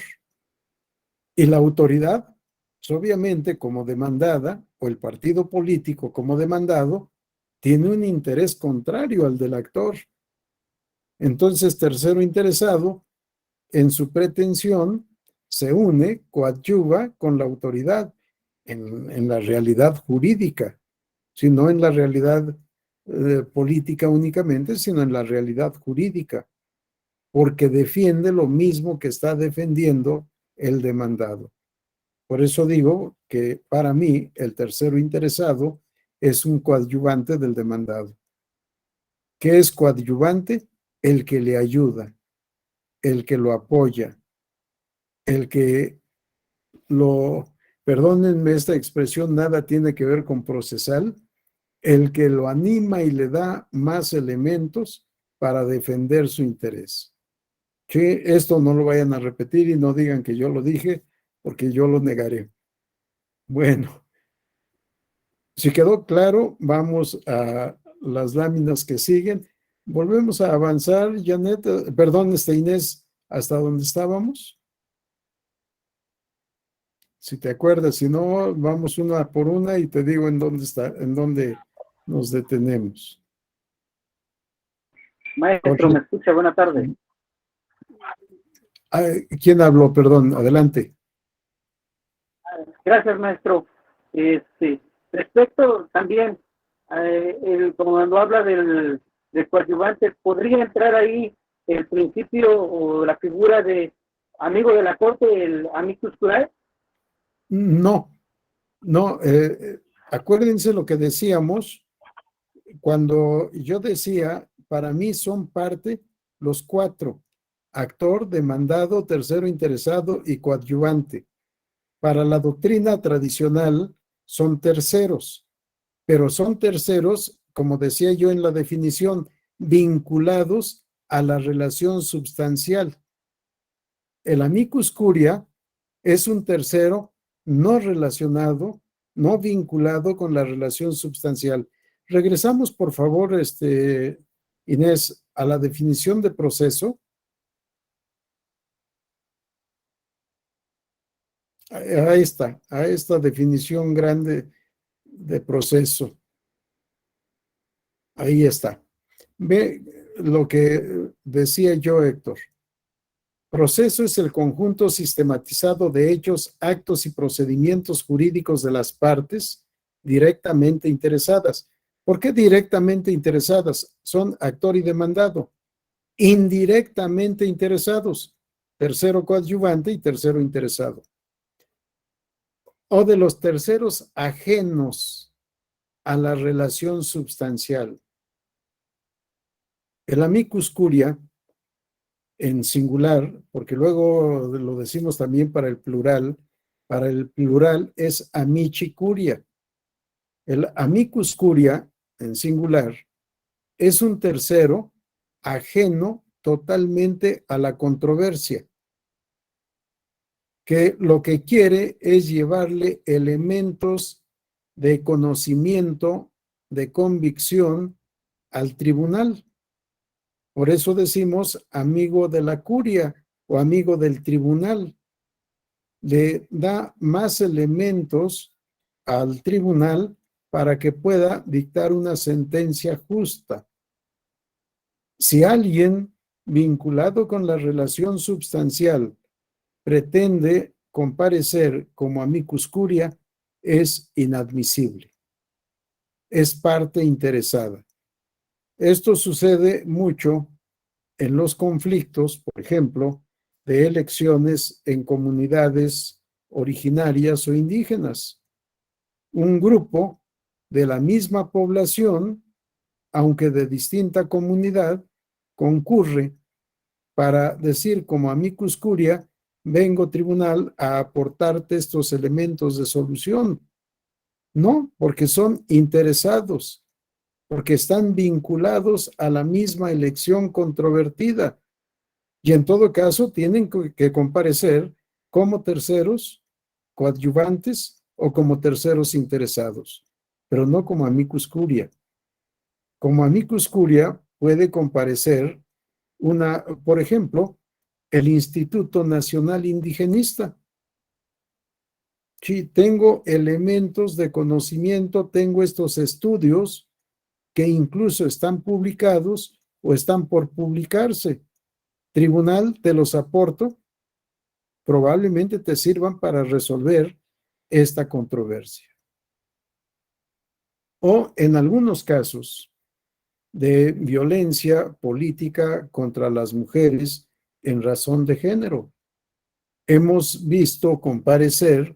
Y la autoridad, pues obviamente como demandada, o el partido político como demandado, tiene un interés contrario al del actor. Entonces, tercero interesado, en su pretensión, se une, coadyuva con la autoridad en la realidad jurídica, sino en la realidad política únicamente, sino en la realidad jurídica, porque defiende lo mismo que está defendiendo el demandado. Por eso digo que para mí el tercero interesado es un coadyuvante del demandado. ¿Qué es coadyuvante? El que le ayuda, el que lo apoya, el que perdónenme esta expresión, nada tiene que ver con procesal, el que lo anima y le da más elementos para defender su interés. Que esto no lo vayan a repetir y no digan que yo lo dije, porque yo lo negaré. Bueno, si quedó claro, vamos a las láminas que siguen. Volvemos a avanzar, Janet, perdón, Inés, ¿hasta dónde estábamos? Si te acuerdas, si no, vamos una por una y te digo en dónde nos detenemos. Maestro, ¿me escucha? Buenas tardes. ¿Quién habló? Perdón, adelante. Gracias, maestro. Respecto también, cuando habla del coadyuvante, ¿podría entrar ahí el principio o la figura de amigo de la corte, el amicus curiae? No, no. Acuérdense lo que decíamos cuando yo decía, para mí son parte los cuatro: actor, demandado, tercero interesado y coadyuvante. Para la doctrina tradicional son terceros, pero son terceros, como decía yo en la definición, vinculados a la relación substancial. El amicus curia es un tercero no relacionado, no vinculado con la relación substancial. Regresamos, por favor, Inés, a la definición de proceso. Ahí está, a esta definición grande de proceso. Ahí está. Ve lo que decía yo, Héctor. Proceso es el conjunto sistematizado de hechos, actos y procedimientos jurídicos de las partes directamente interesadas. ¿Por qué directamente interesadas? Son actor y demandado. Indirectamente interesados, tercero coadyuvante y tercero interesado. O de los terceros ajenos a la relación substancial. El amicus curia, en singular, porque luego lo decimos también para el plural es amici curia. El amicus curia, en singular, es un tercero ajeno totalmente a la controversia, que lo que quiere es llevarle elementos de conocimiento, de convicción al tribunal. Por eso decimos amigo de la curia o amigo del tribunal. Le da más elementos al tribunal para que pueda dictar una sentencia justa. Si alguien vinculado con la relación substancial pretende comparecer como amicus curia, es inadmisible. Es parte interesada. Esto sucede mucho en los conflictos, por ejemplo, de elecciones en comunidades originarias o indígenas. Un grupo de la misma población, aunque de distinta comunidad, concurre para decir como amicus curia, vengo tribunal a aportarte estos elementos de solución. No, porque son interesados, porque están vinculados a la misma elección controvertida. Y en todo caso tienen que comparecer como terceros coadyuvantes o como terceros interesados, pero no como amicus curia. Como amicus curia puede comparecer por ejemplo, el Instituto Nacional Indigenista. Sí, tengo elementos de conocimiento, tengo estos estudios que incluso están publicados o están por publicarse. Tribunal, te los aporto, probablemente te sirvan para resolver esta controversia. O en algunos casos de violencia política contra las mujeres en razón de género. Hemos visto comparecer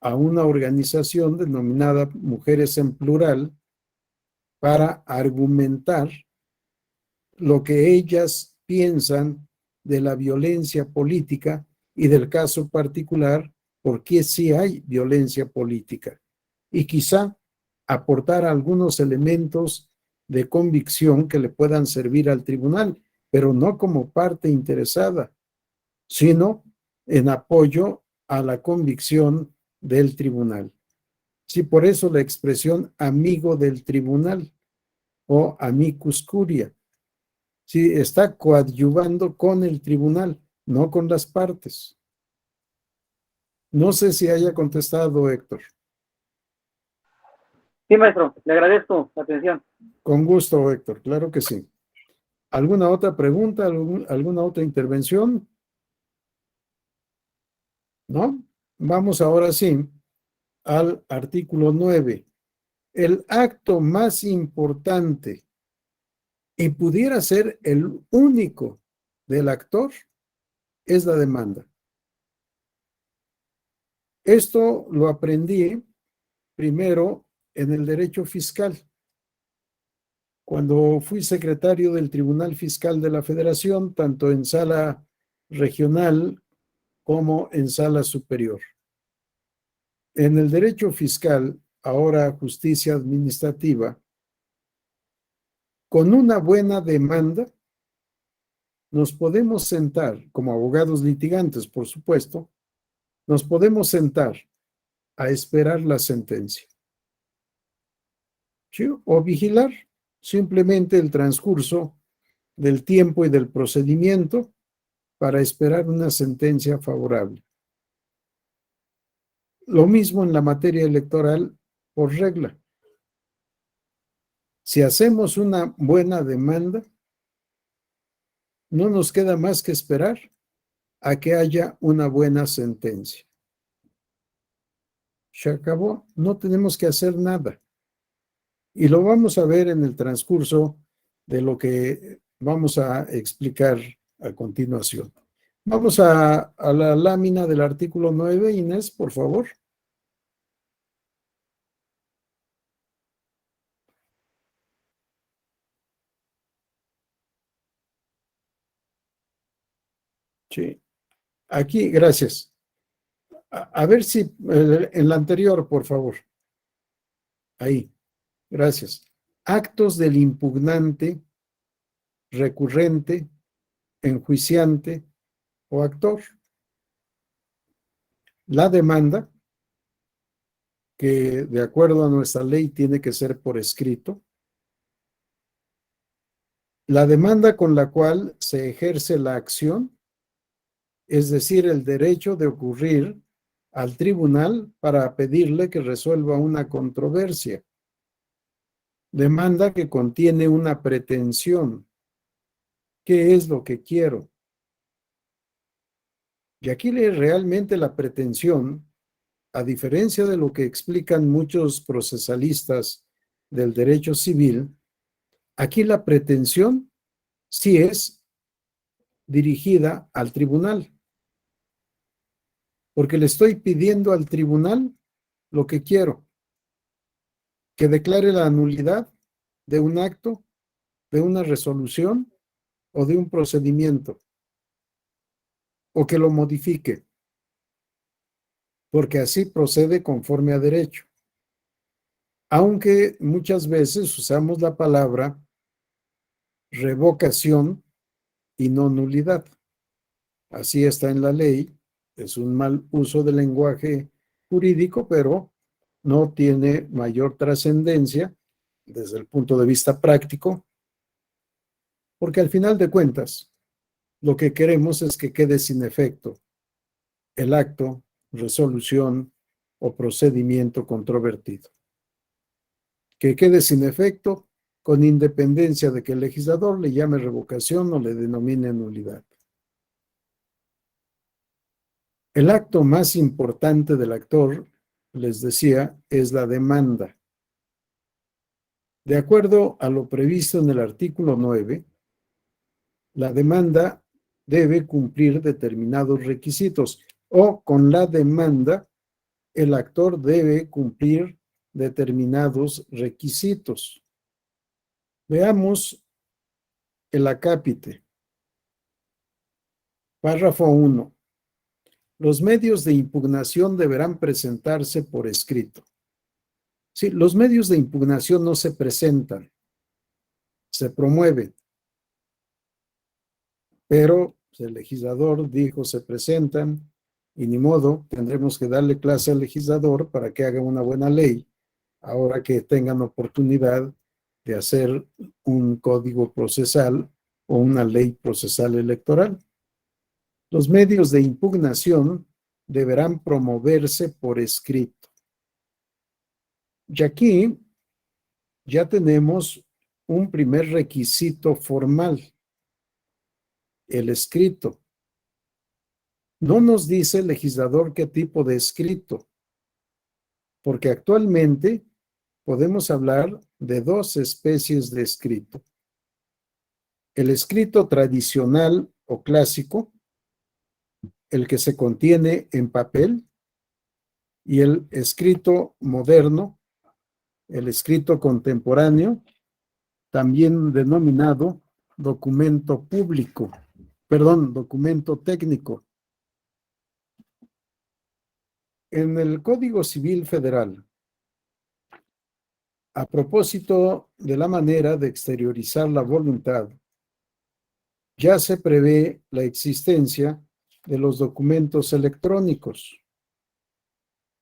a una organización denominada Mujeres en Plural para argumentar lo que ellas piensan de la violencia política y del caso particular, por qué sí hay violencia política. Y quizá aportar algunos elementos de convicción que le puedan servir al tribunal, pero no como parte interesada, sino en apoyo a la convicción del tribunal. Sí, por eso la expresión amigo del tribunal o amicus curia. Sí, está coadyuvando con el tribunal, no con las partes. No sé si haya contestado, Héctor. Sí, maestro, le agradezco la atención. Con gusto, Héctor, claro que sí. ¿Alguna otra pregunta, alguna otra intervención? ¿no? Vamos ahora sí al artículo 9. El acto más importante y pudiera ser el único del actor es la demanda. Esto lo aprendí primero en el derecho fiscal. Cuando fui secretario del Tribunal Fiscal de la Federación, tanto en sala regional como en sala superior. En el derecho fiscal, ahora justicia administrativa, con una buena demanda, nos podemos sentar, como abogados litigantes, por supuesto, nos podemos sentar a esperar la sentencia. ¿Sí? O vigilar simplemente el transcurso del tiempo y del procedimiento para esperar una sentencia favorable. Lo mismo en la materia electoral por regla. Si hacemos una buena demanda, no nos queda más que esperar a que haya una buena sentencia. Se acabó, no tenemos que hacer nada. Y lo vamos a ver en el transcurso de lo que vamos a explicar a continuación. Vamos a la lámina del artículo 9, Inés, por favor. Sí, aquí, gracias. A ver si en la anterior, por favor. Ahí, gracias. Actos del impugnante, recurrente, enjuiciante o actor. La demanda, que de acuerdo a nuestra ley tiene que ser por escrito. La demanda con la cual se ejerce la acción, es decir, el derecho de ocurrir al tribunal para pedirle que resuelva una controversia. Demanda que contiene una pretensión. ¿Qué es lo que quiero? Y aquí realmente la pretensión, a diferencia de lo que explican muchos procesalistas del derecho civil, aquí la pretensión sí es dirigida al tribunal, porque le estoy pidiendo al tribunal lo que quiero, que declare la nulidad de un acto, de una resolución o de un procedimiento, o que lo modifique, porque así procede conforme a derecho. Aunque muchas veces usamos la palabra revocación y no nulidad. Así está en la ley, es un mal uso del lenguaje jurídico, pero no tiene mayor trascendencia desde el punto de vista práctico, porque al final de cuentas, lo que queremos es que quede sin efecto el acto, resolución o procedimiento controvertido. Que quede sin efecto con independencia de que el legislador le llame revocación o le denomine nulidad. El acto más importante del actor, les decía, es la demanda. De acuerdo a lo previsto en el artículo 9, la demanda debe cumplir determinados requisitos, o con la demanda el actor debe cumplir determinados requisitos. Veamos el acápite. Párrafo 1. Los medios de impugnación deberán presentarse por escrito. Sí, los medios de impugnación no se presentan, se promueven. Pero el legislador dijo se presentan y ni modo, tendremos que darle clase al legislador para que haga una buena ley, ahora que tengan oportunidad de hacer un código procesal o una ley procesal electoral. Los medios de impugnación deberán promoverse por escrito. Y aquí ya tenemos un primer requisito formal, el escrito. No nos dice el legislador qué tipo de escrito, porque actualmente podemos hablar de dos especies de escrito. El escrito tradicional o clásico, el que se contiene en papel, y el escrito moderno, el escrito contemporáneo, también denominado documento público, documento técnico. En el Código Civil Federal, a propósito de la manera de exteriorizar la voluntad, ya se prevé la existencia de los documentos electrónicos.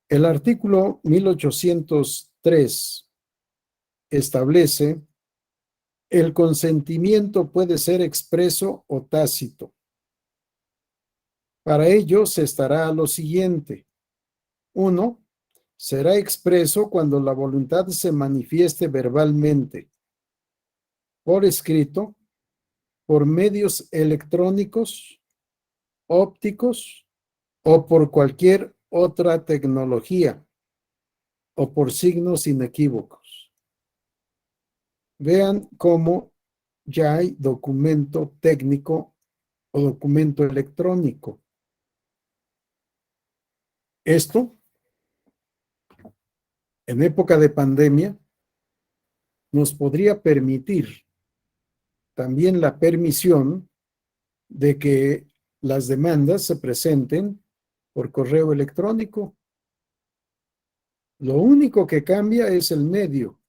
El artículo 1803 establece: el consentimiento puede ser expreso o tácito. Para ello se estará a lo siguiente. 1. Será expreso cuando la voluntad se manifieste verbalmente, por escrito, por medios electrónicos, ópticos o por cualquier otra tecnología, o por signos inequívocos. Vean cómo ya hay documento técnico o documento electrónico. Esto, en época de pandemia, nos podría permitir también la permisión de que las demandas se presenten por correo electrónico. Lo único que cambia es el medio,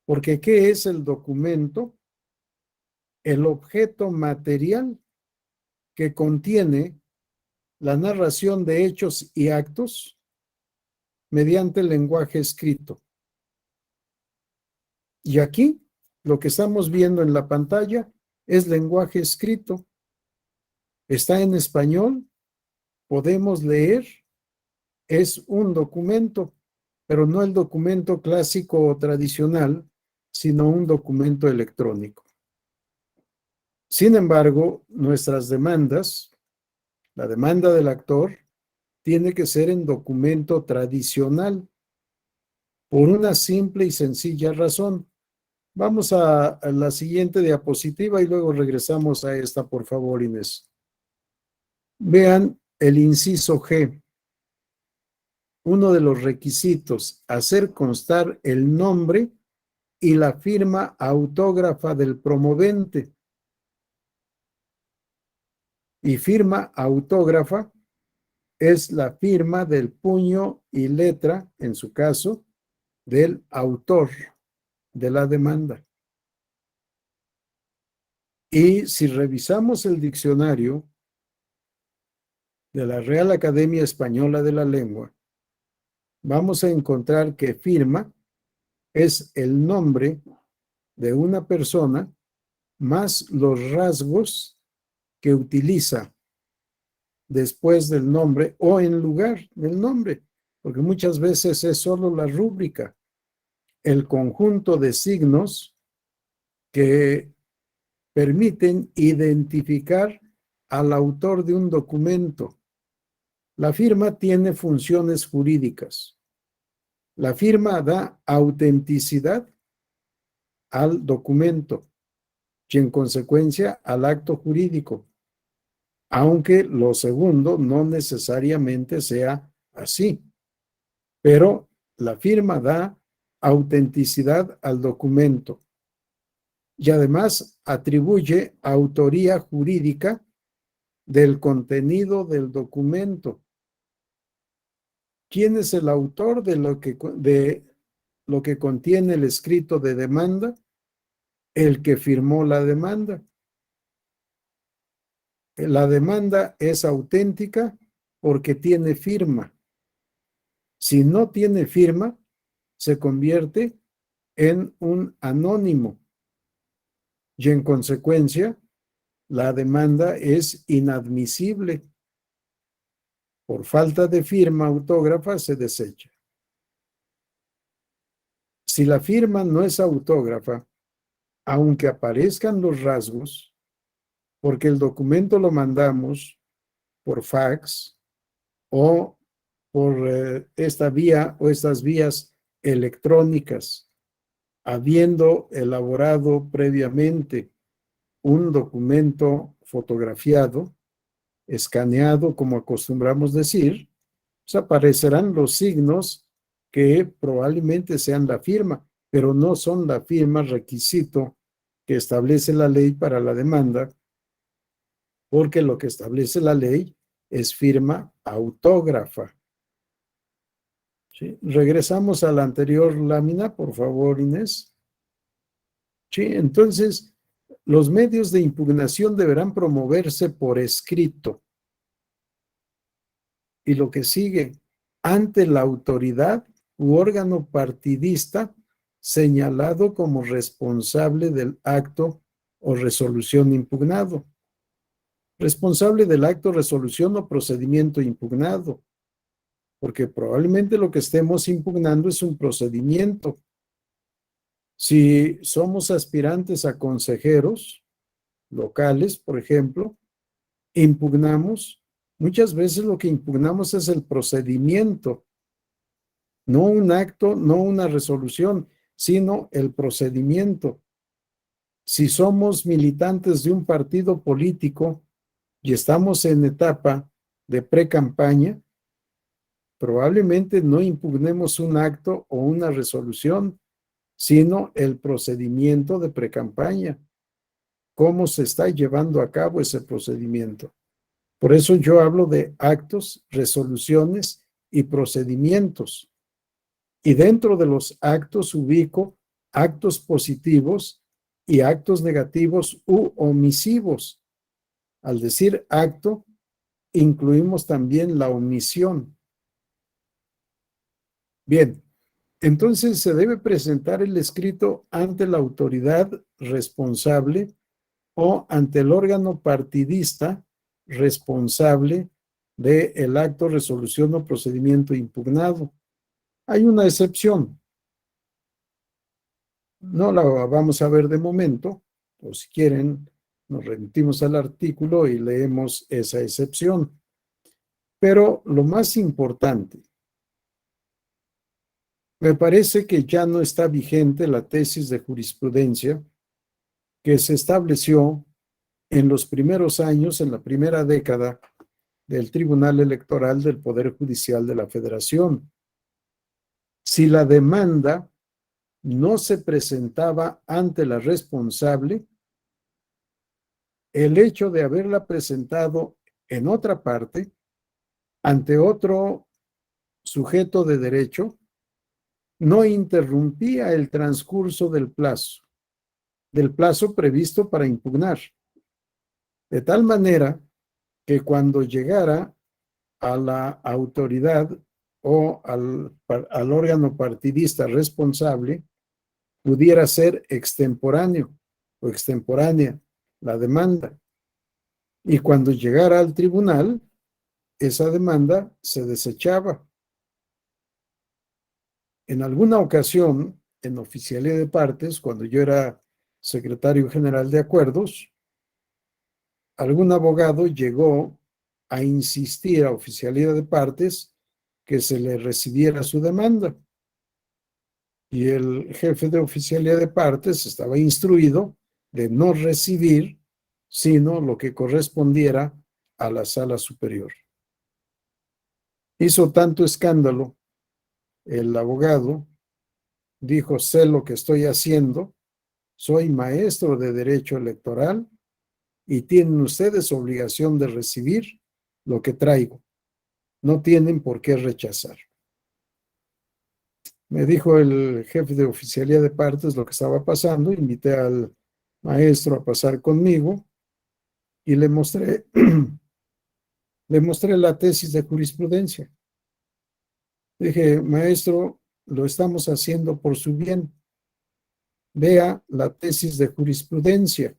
porque ¿qué es el documento? El objeto material que contiene la narración de hechos y actos mediante el lenguaje escrito. Y aquí, lo que estamos viendo en la pantalla es lenguaje escrito. Está en español, podemos leer, es un documento, pero no el documento clásico o tradicional, sino un documento electrónico. Sin embargo, nuestras demandas, la demanda del actor, tiene que ser en documento tradicional, por una simple y sencilla razón. Vamos a la siguiente diapositiva y luego regresamos a esta, por favor, Inés. Vean el inciso G. Uno de los requisitos: hacer constar el nombre y la firma autógrafa del promovente. Y firma autógrafa es la firma del puño y letra, en su caso, del autor de la demanda. Y si revisamos el diccionario de la Real Academia Española de la Lengua, vamos a encontrar que firma es el nombre de una persona más los rasgos que utiliza después del nombre o en lugar del nombre, porque muchas veces es solo la rúbrica, el conjunto de signos que permiten identificar al autor de un documento. La firma tiene funciones jurídicas. La firma da autenticidad al documento y en consecuencia al acto jurídico, aunque lo segundo no necesariamente sea así, pero la firma da autenticidad al documento y además atribuye autoría jurídica del contenido del documento. ¿Quién es el autor de lo que contiene el escrito de demanda? El que firmó la demanda. La demanda es auténtica porque tiene firma. Si no tiene firma, se convierte en un anónimo y en consecuencia la demanda es inadmisible. Por falta de firma autógrafa se desecha. Si la firma no es autógrafa, aunque aparezcan los rasgos, porque el documento lo mandamos por fax o por esta vía o estas vías electrónicas, habiendo elaborado previamente un documento fotografiado, escaneado, como acostumbramos decir, pues aparecerán los signos que probablemente sean la firma, pero no son la firma requisito que establece la ley para la demanda, porque lo que establece la ley es firma autógrafa. ¿Sí? Regresamos a la anterior lámina, por favor, Inés. Sí, entonces, los medios de impugnación deberán promoverse por escrito. Y lo que sigue, ante la autoridad u órgano partidista señalado como responsable del acto o resolución impugnado. Responsable del acto, resolución o procedimiento impugnado, porque probablemente lo que estemos impugnando es un procedimiento. Si somos aspirantes a consejeros locales, por ejemplo, impugnamos, muchas veces lo que impugnamos es el procedimiento, no un acto, no una resolución, sino el procedimiento. Si somos militantes de un partido político y estamos en etapa de pre-campaña, probablemente no impugnemos un acto o una resolución, sino el procedimiento de pre-campaña. ¿Cómo se está llevando a cabo ese procedimiento? Por eso yo hablo de actos, resoluciones y procedimientos. Y dentro de los actos ubico actos positivos y actos negativos u omisivos. Al decir acto, incluimos también la omisión. Bien, entonces se debe presentar el escrito ante la autoridad responsable o ante el órgano partidista responsable del acto, resolución o procedimiento impugnado. Hay una excepción. No la vamos a ver de momento, o si quieren, nos remitimos al artículo y leemos esa excepción. Pero lo más importante, me parece que ya no está vigente la tesis de jurisprudencia que se estableció en los primeros años, en la primera década del Tribunal Electoral del Poder Judicial de la Federación. Si la demanda no se presentaba ante la responsable, el hecho de haberla presentado en otra parte, ante otro sujeto de derecho, no interrumpía el transcurso del plazo previsto para impugnar. De tal manera que cuando llegara a la autoridad o al órgano partidista responsable, pudiera ser extemporáneo o extemporánea la demanda. Y cuando llegara al tribunal, esa demanda se desechaba. En alguna ocasión, en oficialía de partes, cuando yo era secretario general de acuerdos, algún abogado llegó a insistir a oficialía de partes que se le recibiera su demanda. Y el jefe de oficialía de partes estaba instruido de no recibir sino lo que correspondiera a la sala superior. Hizo tanto escándalo el abogado, dijo: sé lo que estoy haciendo, soy maestro de derecho electoral y tienen ustedes obligación de recibir lo que traigo. No tienen por qué rechazar. Me dijo el jefe de oficialía de partes lo que estaba pasando, invité al maestro a pasar conmigo y le mostré la tesis de jurisprudencia. Dije: maestro, lo estamos haciendo por su bien. Vea la tesis de jurisprudencia.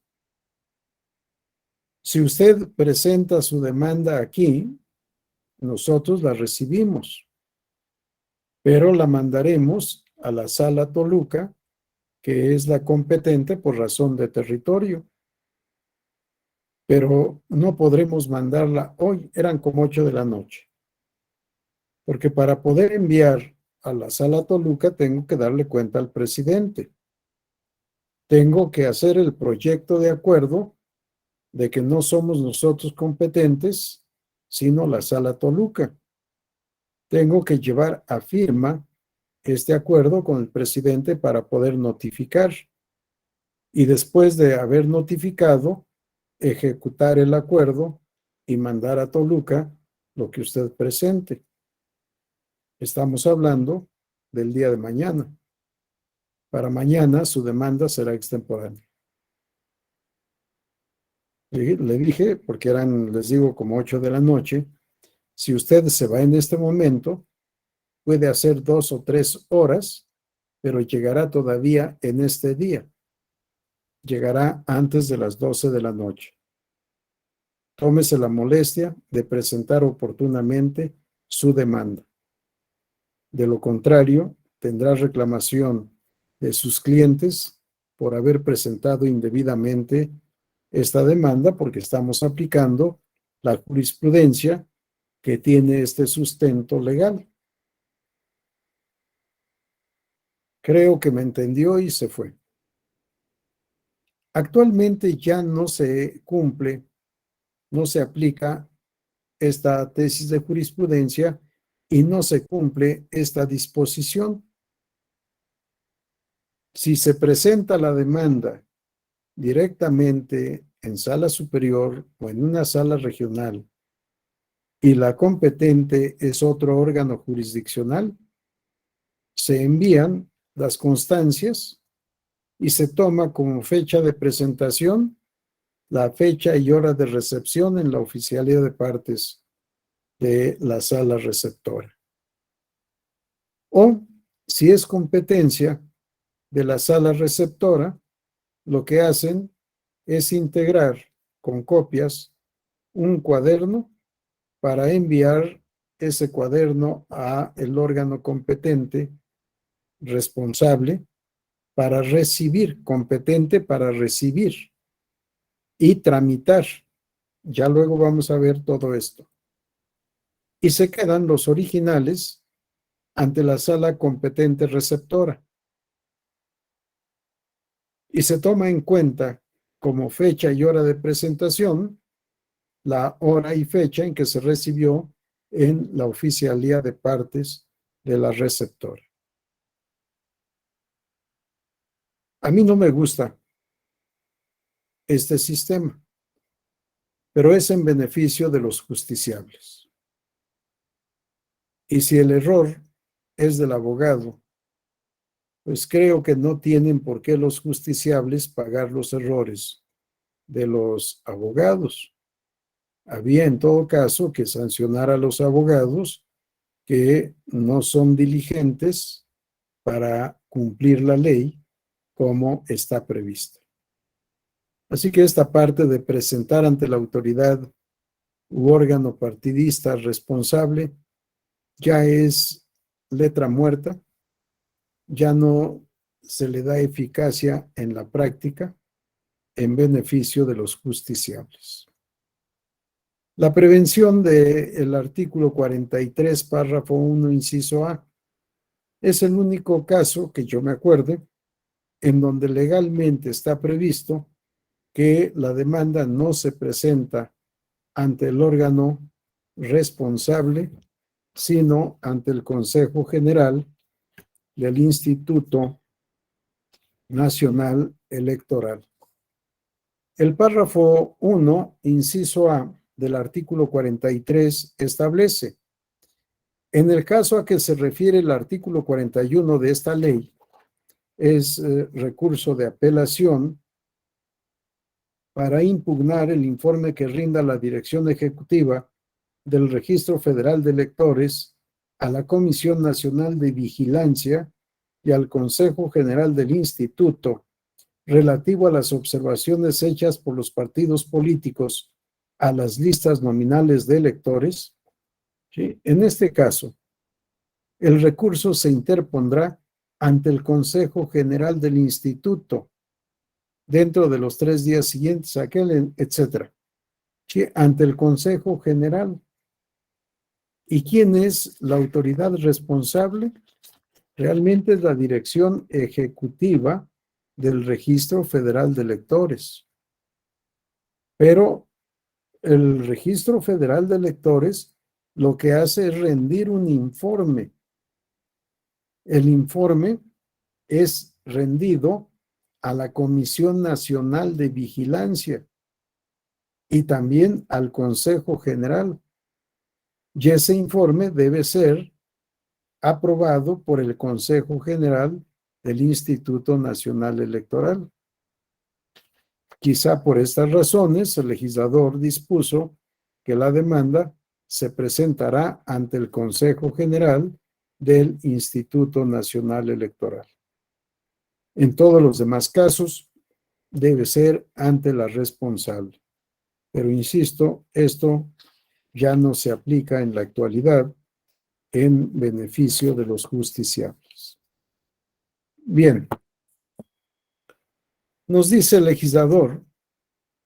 Si usted presenta su demanda aquí, nosotros la recibimos, pero la mandaremos a la sala Toluca, que es la competente por razón de territorio. pero no podremos mandarla hoy, eran como 8 de la noche. Porque para poder enviar a la sala Toluca tengo que darle cuenta al presidente. Tengo que hacer el proyecto de acuerdo de que no somos nosotros competentes, sino la sala Toluca. Tengo que llevar a firma este acuerdo con el presidente para poder notificar. Y después de haber notificado, ejecutar el acuerdo y mandar a Toluca lo que usted presente. Estamos hablando del día de mañana. Para mañana su demanda será extemporánea. Le dije, porque eran, les digo, como 8 de la noche, si usted se va en este momento, puede hacer 2 o 3 horas, pero llegará todavía en este día. Llegará antes de las 12 de la noche. Tómese la molestia de presentar oportunamente su demanda. De lo contrario, tendrá reclamación de sus clientes por haber presentado indebidamente esta demanda, porque estamos aplicando la jurisprudencia que tiene este sustento legal. Creo que me entendió y se fue. Actualmente ya no se cumple, no se aplica esta tesis de jurisprudencia y no se cumple esta disposición. Si se presenta la demanda directamente en sala superior o en una sala regional y la competente es otro órgano jurisdiccional, se envían las constancias y se toma como fecha de presentación la fecha y hora de recepción en la oficialía de partes de la sala receptora. O, si es competencia de la sala receptora, lo que hacen es integrar con copias un cuaderno para enviar ese cuaderno a el órgano competente responsable para recibir, competente para recibir y tramitar. Ya luego vamos a ver todo esto. Y se quedan los originales ante la sala competente receptora. Y se toma en cuenta como fecha y hora de presentación la hora y fecha en que se recibió en la oficialía de partes de la receptora. A mí no me gusta este sistema, pero es en beneficio de los justiciables. Y si el error es del abogado, pues creo que no tienen por qué los justiciables pagar los errores de los abogados. Había en todo caso que sancionar a los abogados que no son diligentes para cumplir la ley como está prevista. Así que esta parte de presentar ante la autoridad u órgano partidista responsable ya es letra muerta, ya no se le da eficacia en la práctica en beneficio de los justiciables. La prevención del artículo 43, párrafo 1, inciso A, es el único caso que yo me acuerde en donde legalmente está previsto que la demanda no se presenta ante el órgano responsable, sino ante el Consejo General del Instituto Nacional Electoral. El párrafo 1, inciso A, del artículo 43 establece: en el caso a que se refiere el artículo 41 de esta ley, es recurso de apelación para impugnar el informe que rinda la Dirección Ejecutiva del Registro Federal de Electores a la Comisión Nacional de Vigilancia y al Consejo General del Instituto relativo a las observaciones hechas por los partidos políticos a las listas nominales de electores. ¿Sí? En este caso, el recurso se interpondrá ante el Consejo General del Instituto dentro de los 3 días siguientes a aquel, etc. Sí, ante el Consejo General. ¿Y quién es la autoridad responsable? Realmente es la Dirección Ejecutiva del Registro Federal de Electores. Pero el Registro Federal de Electores lo que hace es rendir un informe. El informe es rendido a la Comisión Nacional de Vigilancia y también al Consejo General. Y ese informe debe ser aprobado por el Consejo General del Instituto Nacional Electoral. Quizá por estas razones el legislador dispuso que la demanda se presentará ante el Consejo General del Instituto Nacional Electoral. En todos los demás casos debe ser ante la responsable. Pero insisto, esto ya no se aplica en la actualidad en beneficio de los justiciables. Bien, nos dice el legislador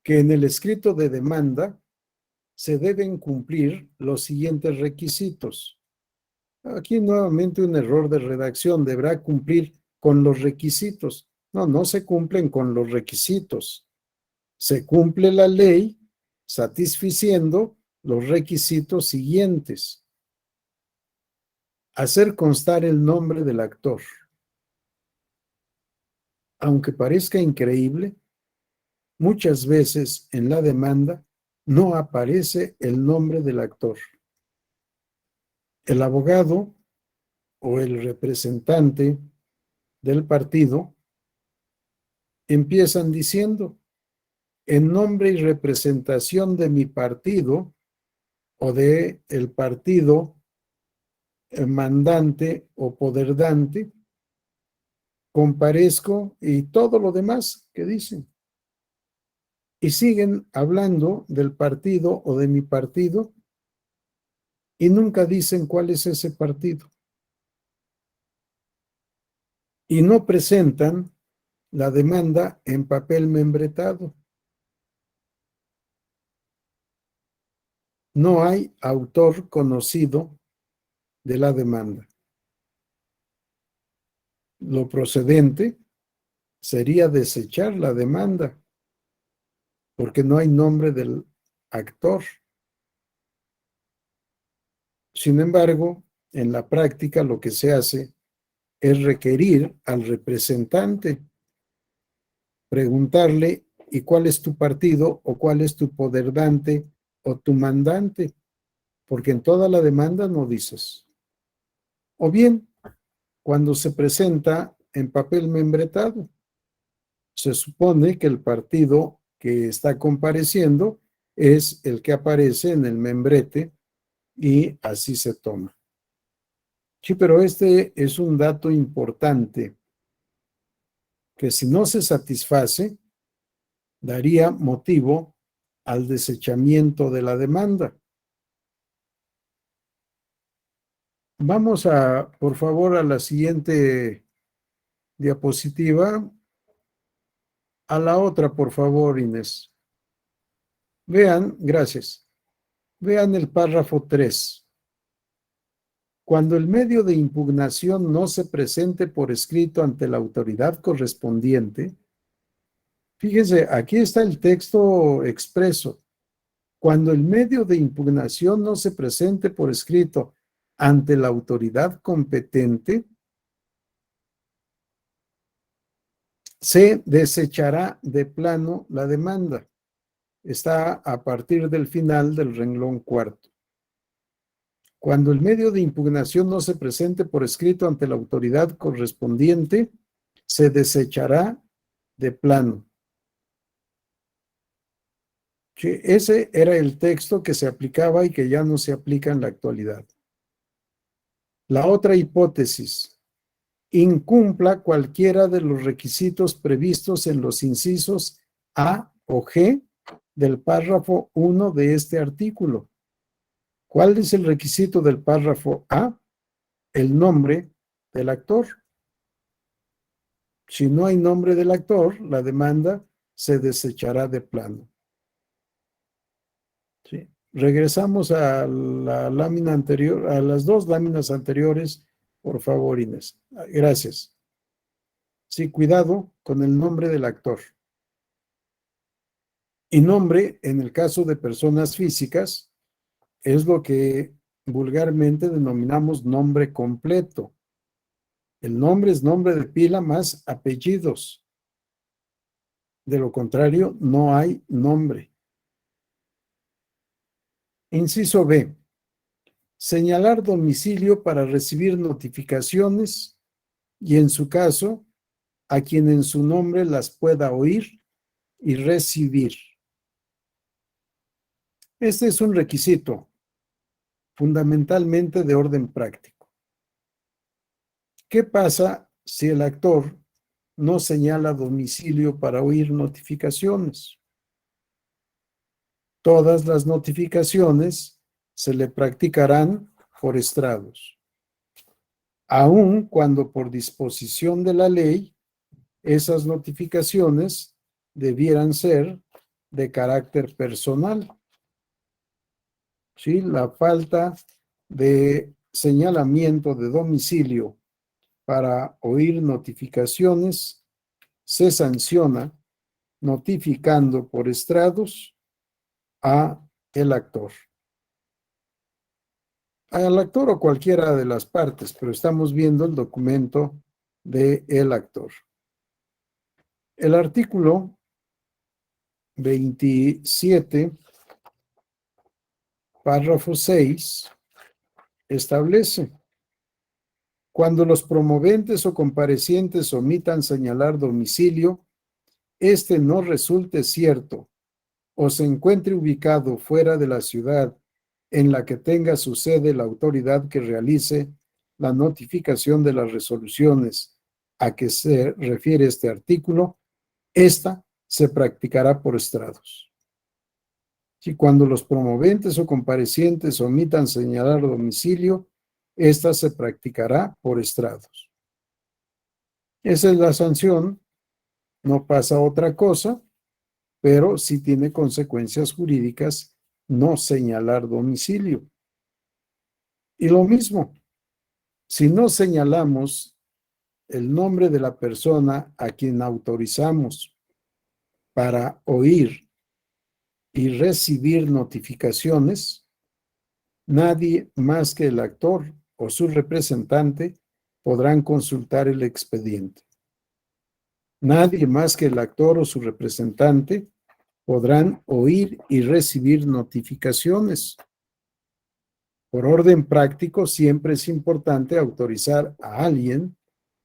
que en el escrito de demanda se deben cumplir los siguientes requisitos. Aquí nuevamente un error de redacción, deberá cumplir con los requisitos. No, no se cumplen con los requisitos. Se cumple la ley satisficiendo los requisitos siguientes. Hacer constar el nombre del actor. Aunque parezca increíble, muchas veces en la demanda no aparece el nombre del actor. El abogado o el representante del partido empiezan diciendo, en nombre y representación de mi partido o de el partido mandante o poderdante, comparezco y todo lo demás que dicen. Y siguen hablando del partido o de mi partido y nunca dicen cuál es ese partido. Y no presentan la demanda en papel membretado. No hay autor conocido de la demanda. Lo procedente sería desechar la demanda, porque no hay nombre del actor. Sin embargo, en la práctica lo que se hace es requerir al representante, preguntarle, ¿y cuál es tu partido o cuál es tu poderdante o tu mandante? Porque en toda la demanda no dices. O bien, cuando se presenta en papel membretado, se supone que el partido que está compareciendo es el que aparece en el membrete y así se toma. Sí, pero este es un dato importante que si no se satisface, daría motivo al desechamiento de la demanda. Vamos por favor, a la siguiente diapositiva. A la otra, por favor, Inés. Vean, gracias. Vean el párrafo 3. Cuando el medio de impugnación no se presente por escrito ante la autoridad correspondiente, fíjense, aquí está el texto expreso. Cuando el medio de impugnación no se presente por escrito ante la autoridad competente, se desechará de plano la demanda. Está a partir del final del renglón cuarto. Cuando el medio de impugnación no se presente por escrito ante la autoridad correspondiente, se desechará de plano. Sí, ese era el texto que se aplicaba y que ya no se aplica en la actualidad. La otra hipótesis, incumpla cualquiera de los requisitos previstos en los incisos A o G del párrafo 1 de este artículo. ¿Cuál es el requisito del párrafo A? El nombre del actor. Si no hay nombre del actor, la demanda se desechará de plano. ¿Sí? Regresamos a la lámina anterior, a las dos láminas anteriores, por favor, Inés. Gracias. Sí, cuidado con el nombre del actor. Y nombre, en el caso de personas físicas, es lo que vulgarmente denominamos nombre completo. El nombre es nombre de pila más apellidos. De lo contrario, no hay nombre. Inciso B. Señalar domicilio para recibir notificaciones y, en su caso, a quien en su nombre las pueda oír y recibir. Este es un requisito fundamentalmente de orden práctico. ¿Qué pasa si el actor no señala domicilio para oír notificaciones? Todas las notificaciones se le practicarán por estrados, aun cuando por disposición de la ley esas notificaciones debieran ser de carácter personal. ¿Sí? La falta de señalamiento de domicilio para oír notificaciones se sanciona notificando por estrados a el actor. Al actor o cualquiera de las partes, pero estamos viendo el documento de el actor. El artículo 27, párrafo 6, establece: cuando los promoventes o comparecientes omitan señalar domicilio, este no resulte cierto o se encuentre ubicado fuera de la ciudad en la que tenga su sede la autoridad que realice la notificación de las resoluciones a que se refiere este artículo, esta se practicará por estrados. Si cuando los promoventes o comparecientes omitan señalar domicilio, esta se practicará por estrados. Esa es la sanción, no pasa otra cosa, pero sí tiene consecuencias jurídicas no señalar domicilio. Y lo mismo, si no señalamos el nombre de la persona a quien autorizamos para oír y recibir notificaciones, nadie más que el actor o su representante podrán consultar el expediente. Nadie más que el actor o su representante podrán oír y recibir notificaciones. Por orden práctico, siempre es importante autorizar a alguien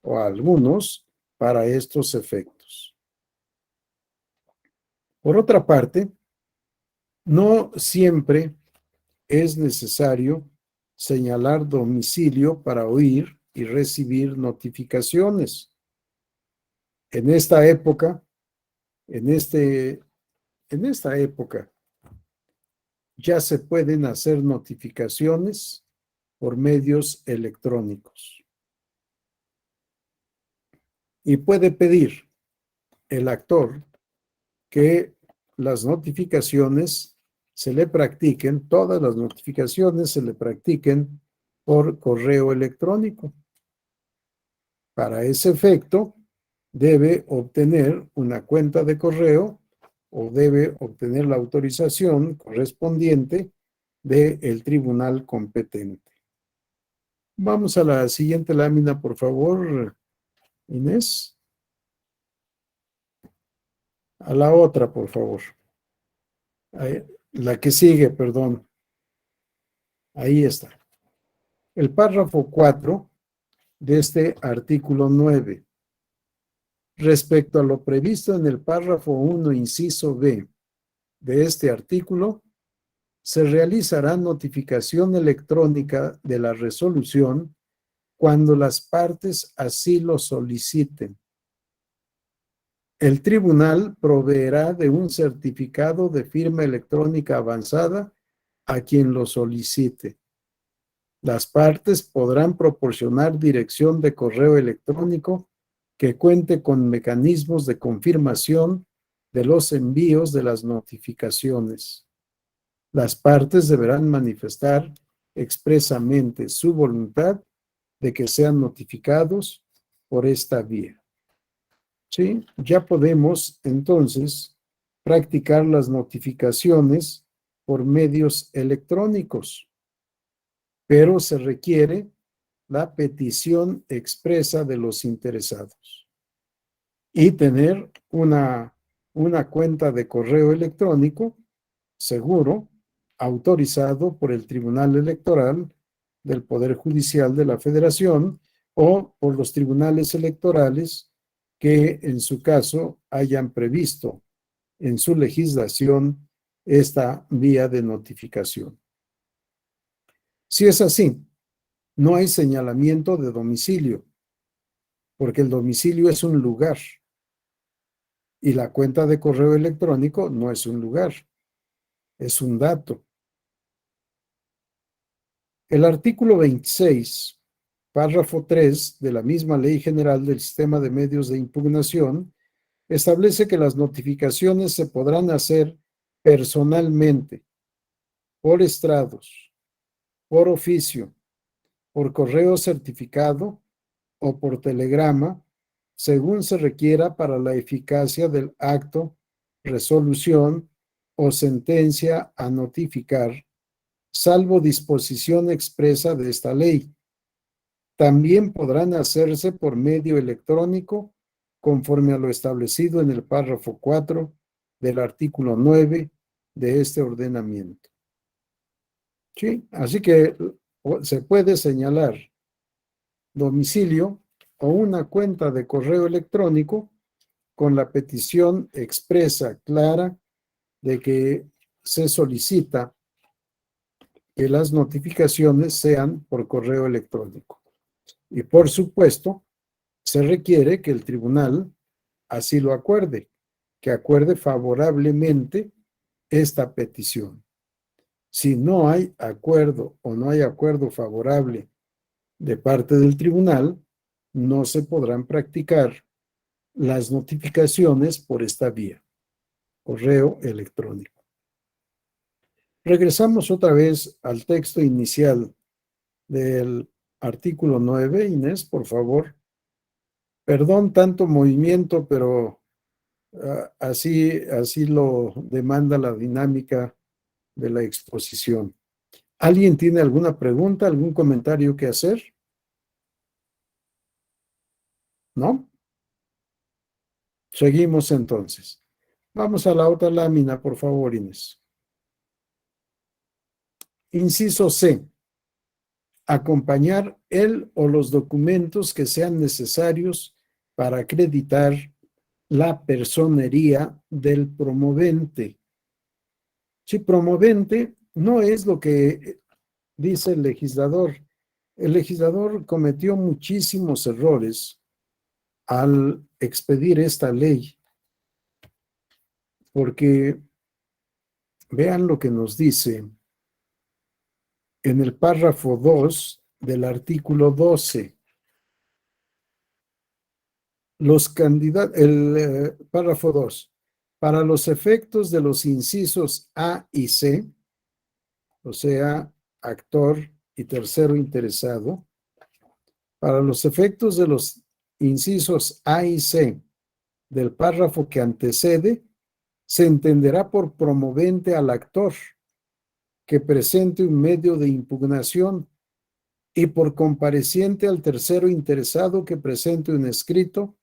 o a algunos para estos efectos. Por otra parte, no siempre es necesario señalar domicilio para oír y recibir notificaciones. En esta época, ya se pueden hacer notificaciones por medios electrónicos. Y puede pedir el actor que las notificaciones se le practiquen, todas las notificaciones se le practiquen por correo electrónico. Para ese efecto, debe obtener una cuenta de correo o debe obtener la autorización correspondiente del tribunal competente. Vamos a la siguiente lámina, por favor, Inés. A la otra, por favor. Ahí, la que sigue, perdón. Ahí está. El párrafo 4 de este artículo 9. Respecto a lo previsto en el párrafo 1, inciso B de este artículo, se realizará notificación electrónica de la resolución cuando las partes así lo soliciten. El tribunal proveerá de un certificado de firma electrónica avanzada a quien lo solicite. Las partes podrán proporcionar dirección de correo electrónico que cuente con mecanismos de confirmación de los envíos de las notificaciones. Las partes deberán manifestar expresamente su voluntad de que sean notificados por esta vía. ¿Sí? Ya podemos entonces practicar las notificaciones por medios electrónicos, pero se requiere la petición expresa de los interesados y tener una cuenta de correo electrónico seguro, autorizado por el Tribunal Electoral del Poder Judicial de la Federación o por los tribunales electorales que en su caso hayan previsto en su legislación esta vía de notificación. Si es así, no hay señalamiento de domicilio, porque el domicilio es un lugar y la cuenta de correo electrónico no es un lugar, es un dato. El artículo 26, párrafo 3 de la misma Ley General del Sistema de Medios de Impugnación establece que las notificaciones se podrán hacer personalmente, por estrados, por oficio, por correo certificado o por telegrama, según se requiera para la eficacia del acto, resolución o sentencia a notificar, salvo disposición expresa de esta ley. También podrán hacerse por medio electrónico, conforme a lo establecido en el párrafo 4 del artículo 9 de este ordenamiento. ¿Sí? Así que se puede señalar domicilio o una cuenta de correo electrónico con la petición expresa, clara, de que se solicita que las notificaciones sean por correo electrónico. Y por supuesto, se requiere que el tribunal así lo acuerde, que acuerde favorablemente esta petición. Si no hay acuerdo o no hay acuerdo favorable de parte del tribunal, no se podrán practicar las notificaciones por esta vía, correo electrónico. Regresamos otra vez al texto inicial del artículo 9. Inés, por favor. Perdón tanto movimiento, pero así lo demanda la dinámica de la exposición. ¿Alguien tiene alguna pregunta, algún comentario que hacer? ¿No? Seguimos entonces. Vamos a la otra lámina, por favor, Inés. Inciso C. Acompañar el o los documentos que sean necesarios para acreditar la personería del promovente. Si promovente no es lo que dice el legislador. El legislador cometió muchísimos errores al expedir esta ley, porque vean lo que nos dice en el párrafo 2 del artículo 12. El párrafo 2. Para los efectos de los incisos A y C, o sea, actor y tercero interesado, para los efectos de los incisos A y C del párrafo que antecede, se entenderá por promovente al actor que presente un medio de impugnación y por compareciente al tercero interesado que presente un escrito,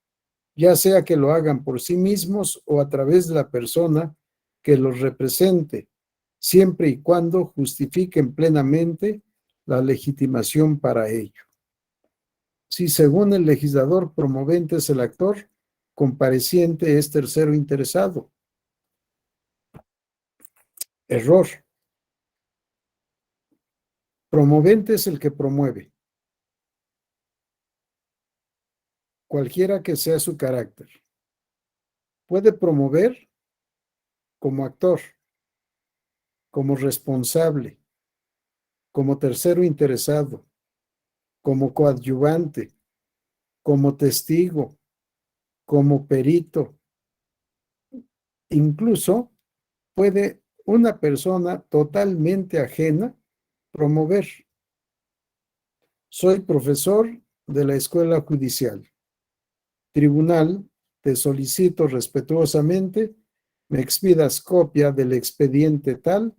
ya sea que lo hagan por sí mismos o a través de la persona que los represente, siempre y cuando justifiquen plenamente la legitimación para ello. Si según el legislador promovente es el actor, compareciente es tercero interesado. Error. Promovente es el que promueve, cualquiera que sea su carácter. Puede promover como actor, como responsable, como tercero interesado, como coadyuvante, como testigo, como perito. Incluso puede una persona totalmente ajena, promover. Soy profesor de la escuela judicial. Tribunal, te solicito respetuosamente me expidas copia del expediente tal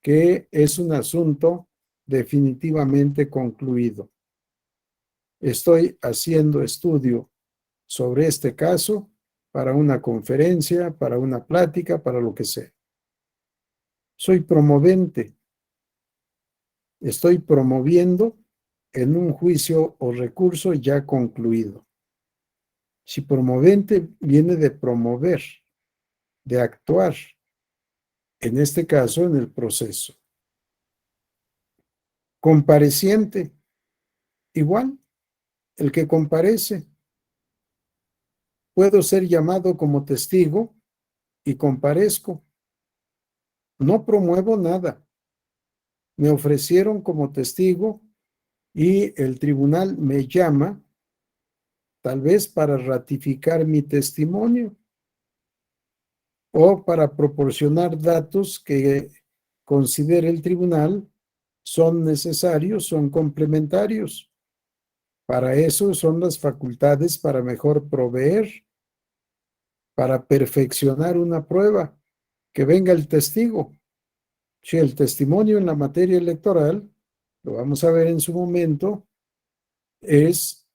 que es un asunto definitivamente concluido. Estoy haciendo estudio sobre este caso para una conferencia, para una plática, para lo que sea. Soy promovente. Estoy promoviendo en un juicio o recurso ya concluido. Si promovente viene de promover, de actuar, en este caso en el proceso. Compareciente, igual, el que comparece. Puedo ser llamado como testigo y comparezco. No promuevo nada. Me ofrecieron como testigo y el tribunal me llama, tal vez para ratificar mi testimonio o para proporcionar datos que considere el tribunal son necesarios, son complementarios. Para eso son las facultades para mejor proveer, para perfeccionar una prueba, que venga el testigo. Si el testimonio en la materia electoral, lo vamos a ver en su momento, es,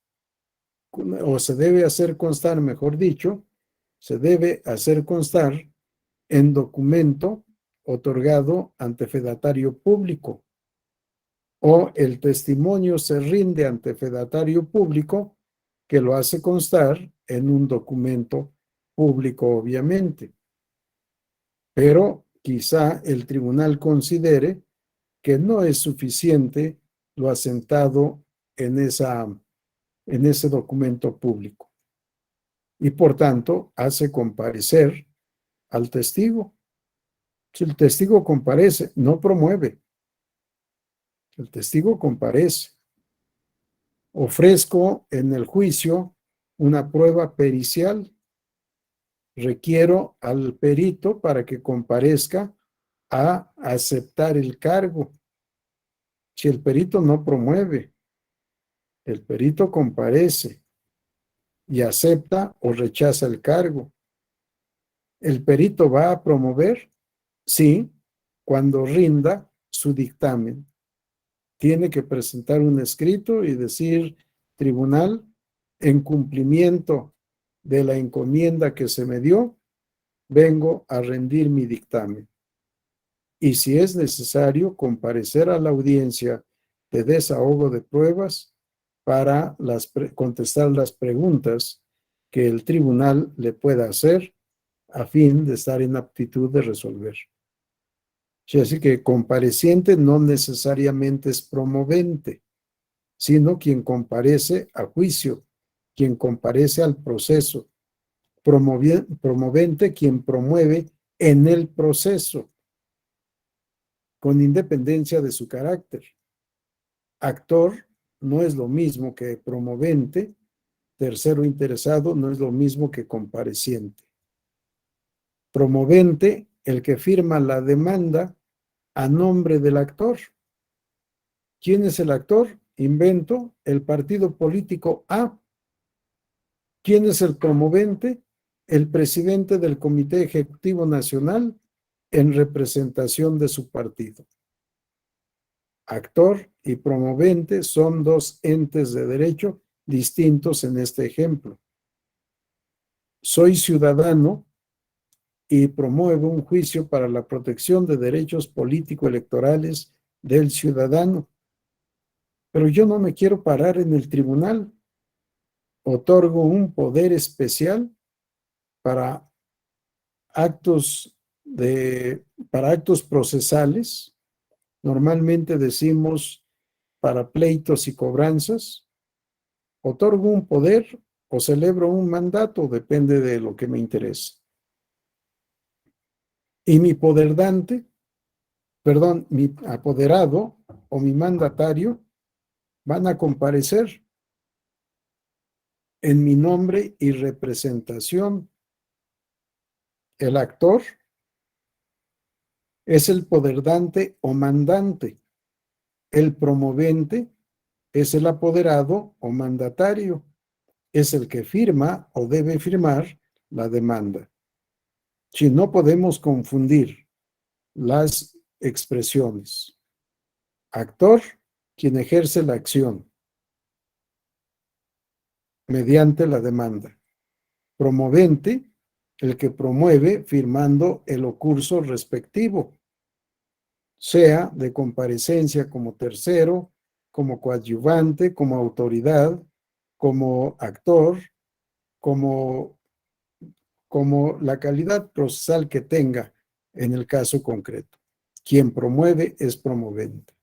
o se debe hacer constar, mejor dicho, se debe hacer constar en documento otorgado ante fedatario público, o el testimonio se rinde ante fedatario público que lo hace constar en un documento público, obviamente. Pero quizá el tribunal considere que no es suficiente lo asentado en ese documento público y por tanto hace comparecer al testigo. Si el testigo comparece, no promueve. El testigo comparece. Ofrezco en el juicio una prueba pericial. Requiero al perito para que comparezca a aceptar el cargo. Si el perito no promueve, el perito comparece y acepta o rechaza el cargo. ¿El perito va a promover? Sí, cuando rinda su dictamen. Tiene que presentar un escrito y decir, tribunal, en cumplimiento de la encomienda que se me dio, vengo a rendir mi dictamen. Y si es necesario, comparecer a la audiencia de desahogo de pruebas para contestar las preguntas que el tribunal le pueda hacer a fin de estar en aptitud de resolver. Así que compareciente no necesariamente es promovente, sino quien comparece a juicio, quien comparece al proceso. Promovente quien promueve en el proceso, con independencia de su carácter. Actor no es lo mismo que promovente, tercero interesado no es lo mismo que compareciente. Promovente, el que firma la demanda a nombre del actor. ¿Quién es el actor? Invento el partido político A. ¿Quién es el promovente? El presidente del Comité Ejecutivo Nacional en representación de su partido. Actor y promovente son dos entes de derecho distintos en este ejemplo. Soy ciudadano y promuevo un juicio para la protección de derechos político-electorales del ciudadano. Pero yo no me quiero parar en el tribunal. Otorgo un poder especial para actos procesales. Normalmente decimos para pleitos y cobranzas. Otorgo un poder o celebro un mandato, depende de lo que me interese. Y mi apoderado o mi mandatario van a comparecer en mi nombre y representación. El actor es el poderdante o mandante. El promovente es el apoderado o mandatario. Es el que firma o debe firmar la demanda. Si no podemos confundir las expresiones. Actor, quien ejerce la acción mediante la demanda. Promovente, el que promueve firmando el ocurso respectivo, sea de comparecencia como tercero, como coadyuvante, como autoridad, como actor, como la calidad procesal que tenga en el caso concreto. Quien promueve es promovente.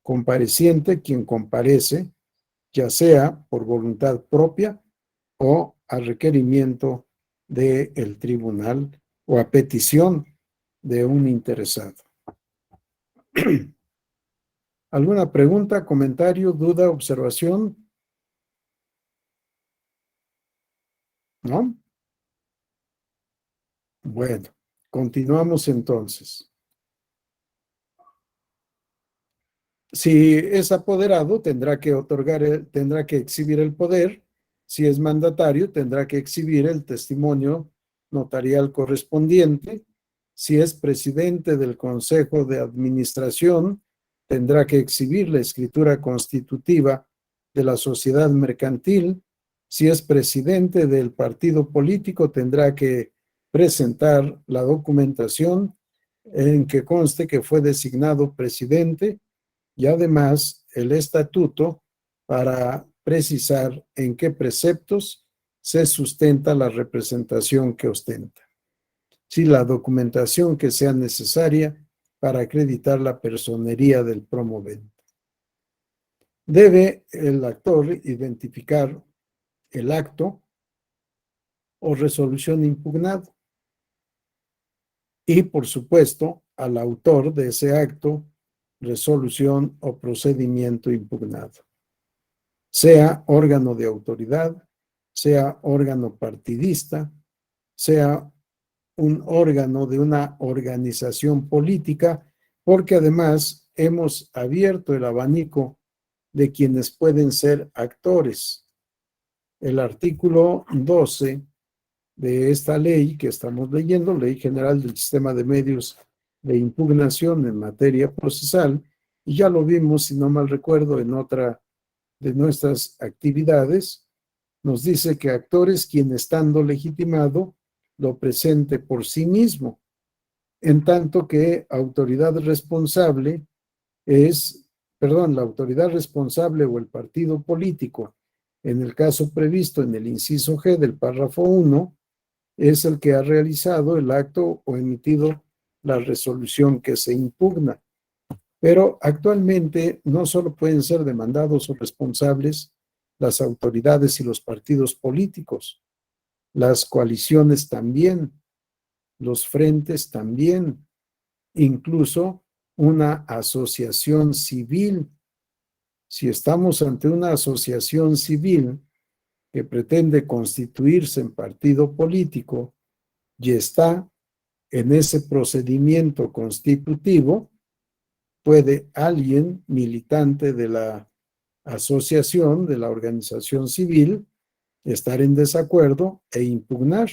Compareciente, quien comparece, ya sea por voluntad propia o a requerimiento del tribunal o a petición de un interesado. ¿Alguna pregunta, comentario, duda, observación? ¿No? Bueno, continuamos entonces. Si es apoderado, tendrá que tendrá que exhibir el poder. Si es mandatario, tendrá que exhibir el testimonio notarial correspondiente. Si es presidente del Consejo de Administración, tendrá que exhibir la escritura constitutiva de la sociedad mercantil. Si es presidente del partido político, tendrá que presentar la documentación en que conste que fue designado presidente y además el estatuto para precisar en qué preceptos se sustenta la representación que ostenta. Sí, la documentación que sea necesaria para acreditar la personería del promovente. Debe el actor identificar el acto o resolución impugnado y, por supuesto, al autor de ese acto, resolución o procedimiento impugnado. Sea órgano de autoridad, sea órgano partidista, sea un órgano de una organización política, porque además hemos abierto el abanico de quienes pueden ser actores. El artículo 12 de esta ley que estamos leyendo, Ley General del Sistema de Medios de Impugnación en materia procesal, y ya lo vimos, si no mal recuerdo, en otra de nuestras actividades, nos dice que actor es quien, estando legitimado, lo presente por sí mismo, en tanto que autoridad responsable la autoridad responsable o el partido político, en el caso previsto en el inciso G del párrafo 1, es el que ha realizado el acto o emitido la resolución que se impugna. Pero actualmente no solo pueden ser demandados o responsables las autoridades y los partidos políticos, las coaliciones también, los frentes también, incluso una asociación civil. Si estamos ante una asociación civil que pretende constituirse en partido político y está en ese procedimiento constitutivo, puede alguien militante de la asociación, de la organización civil, estar en desacuerdo e impugnar.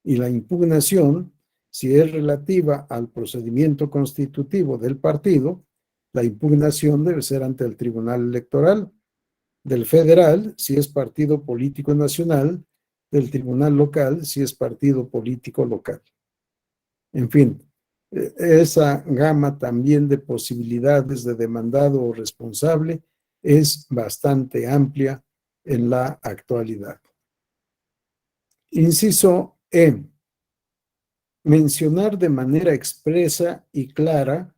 Y la impugnación, si es relativa al procedimiento constitutivo del partido, la impugnación debe ser ante el Tribunal Electoral, del federal, si es partido político nacional, del tribunal local, si es partido político local. En fin, esa gama también de posibilidades de demandado o responsable es bastante amplia en la actualidad. Inciso E. Mencionar de manera expresa y clara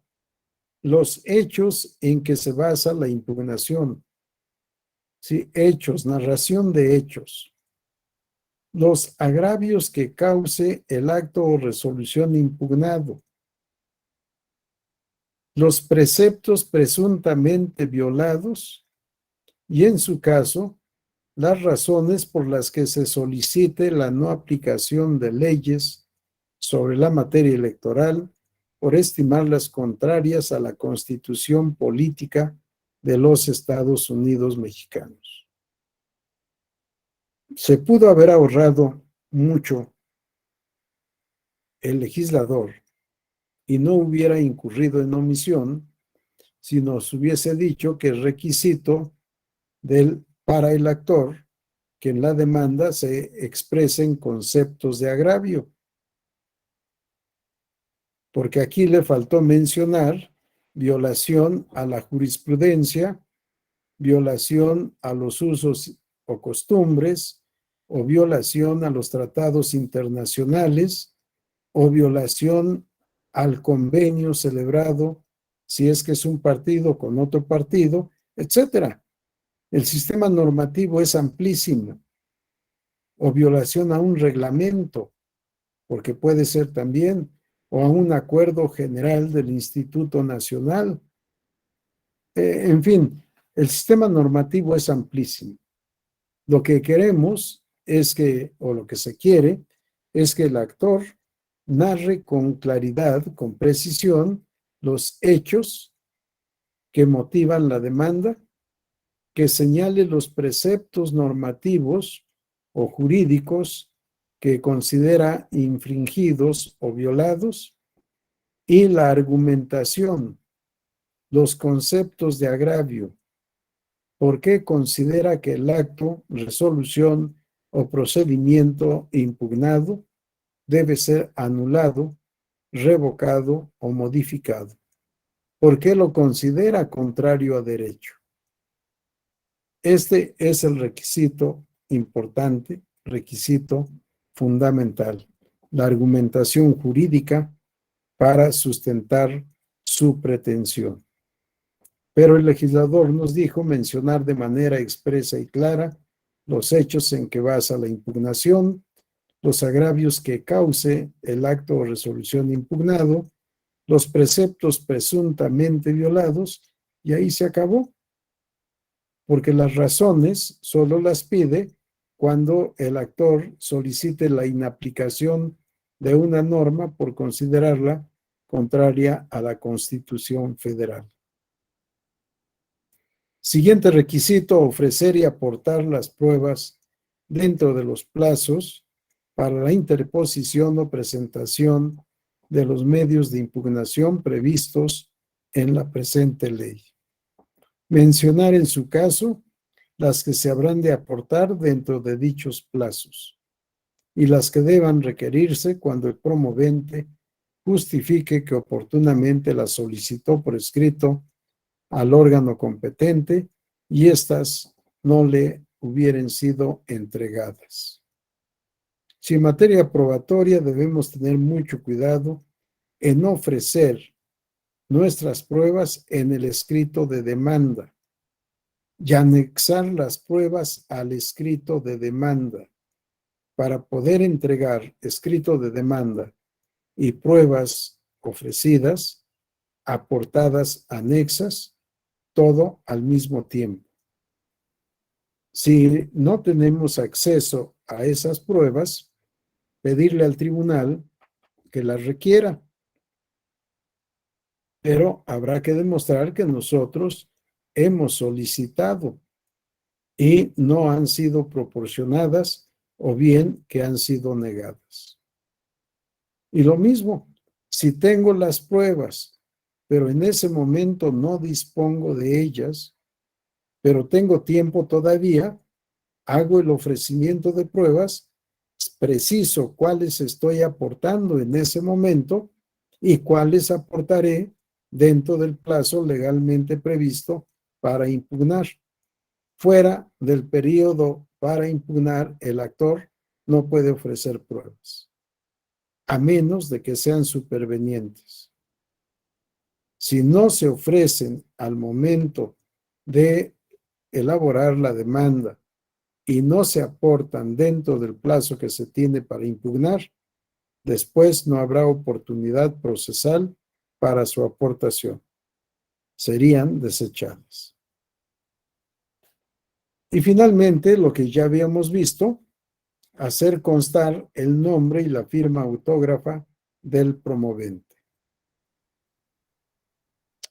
los hechos en que se basa la impugnación. Sí, hechos, narración de hechos. Los agravios que cause el acto o resolución impugnado. Los preceptos presuntamente violados y, en su caso, las razones por las que se solicite la no aplicación de leyes sobre la materia electoral por estimarlas contrarias a la Constitución política de los Estados Unidos mexicanos. Se pudo haber ahorrado mucho el legislador y no hubiera incurrido en omisión si nos hubiese dicho que el requisito para el actor que en la demanda se expresen conceptos de agravio. Porque aquí le faltó mencionar violación a la jurisprudencia, violación a los usos o costumbres, o violación a los tratados internacionales, o violación al convenio celebrado, si es que es un partido con otro partido, etcétera. El sistema normativo es amplísimo, o violación a un reglamento, porque puede ser también, o a un acuerdo general del Instituto Nacional. En fin, el sistema normativo es amplísimo. Lo que queremos es que, o lo que se quiere, es que el actor narre con claridad, con precisión, los hechos que motivan la demanda, que señale los preceptos normativos o jurídicos que considera infringidos o violados, y la argumentación, los conceptos de agravio, por qué considera que el acto, resolución o procedimiento impugnado debe ser anulado, revocado o modificado, por qué lo considera contrario a derecho. Este es el requisito importante, requisito fundamental, la argumentación jurídica para sustentar su pretensión. Pero el legislador nos dijo mencionar de manera expresa y clara los hechos en que basa la impugnación, los agravios que cause el acto o resolución impugnado, los preceptos presuntamente violados, y ahí se acabó. Porque las razones solo las pide cuando el actor solicite la inaplicación de una norma por considerarla contraria a la Constitución Federal. Siguiente requisito: ofrecer y aportar las pruebas dentro de los plazos para la interposición o presentación de los medios de impugnación previstos en la presente ley. Mencionar en su caso las que se habrán de aportar dentro de dichos plazos y las que deban requerirse cuando el promovente justifique que oportunamente las solicitó por escrito al órgano competente y éstas no le hubieran sido entregadas. Si en materia probatoria debemos tener mucho cuidado en ofrecer nuestras pruebas en el escrito de demanda y anexar las pruebas al escrito de demanda para poder entregar escrito de demanda y pruebas ofrecidas, aportadas, anexas, todo al mismo tiempo. Si no tenemos acceso a esas pruebas, pedirle al tribunal que las requiera. Pero habrá que demostrar que nosotros hemos solicitado y no han sido proporcionadas o bien que han sido negadas. Y lo mismo, si tengo las pruebas, pero en ese momento no dispongo de ellas, pero tengo tiempo todavía, hago el ofrecimiento de pruebas, preciso cuáles estoy aportando en ese momento y cuáles aportaré dentro del plazo legalmente previsto para impugnar. Fuera del periodo para impugnar, el actor no puede ofrecer pruebas, a menos de que sean supervenientes. Si no se ofrecen al momento de elaborar la demanda y no se aportan dentro del plazo que se tiene para impugnar, después no habrá oportunidad procesal para su aportación. Serían desechadas. Y finalmente, lo que ya habíamos visto, hacer constar el nombre y la firma autógrafa del promovente.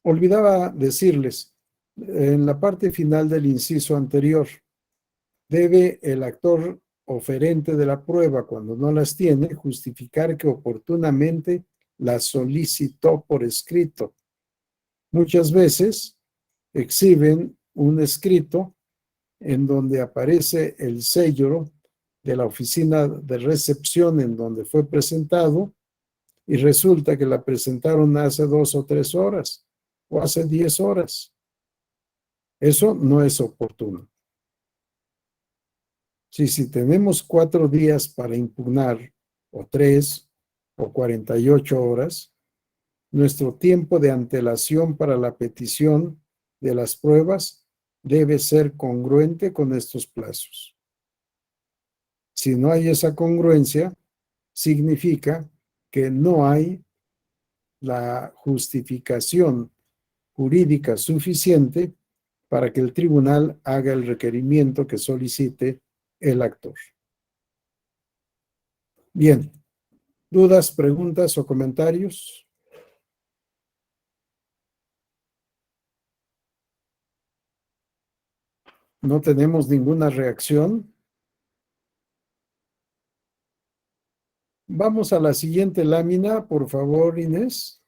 Olvidaba decirles, en la parte final del inciso anterior, debe el actor oferente de la prueba, cuando no las tiene, justificar que oportunamente las solicitó por escrito. Muchas veces exhiben un escrito en donde aparece el sello de la oficina de recepción en donde fue presentado y resulta que la presentaron hace 2 o 3 horas o hace 10 horas. Eso no es oportuno. Si tenemos 4 días para impugnar, o 3, o 48 horas, nuestro tiempo de antelación para la petición de las pruebas debe ser congruente con estos plazos. Si no hay esa congruencia, significa que no hay la justificación jurídica suficiente para que el tribunal haga el requerimiento que solicite el actor. Bien, ¿dudas, preguntas o comentarios? No tenemos ninguna reacción. Vamos a la siguiente lámina, por favor, Inés.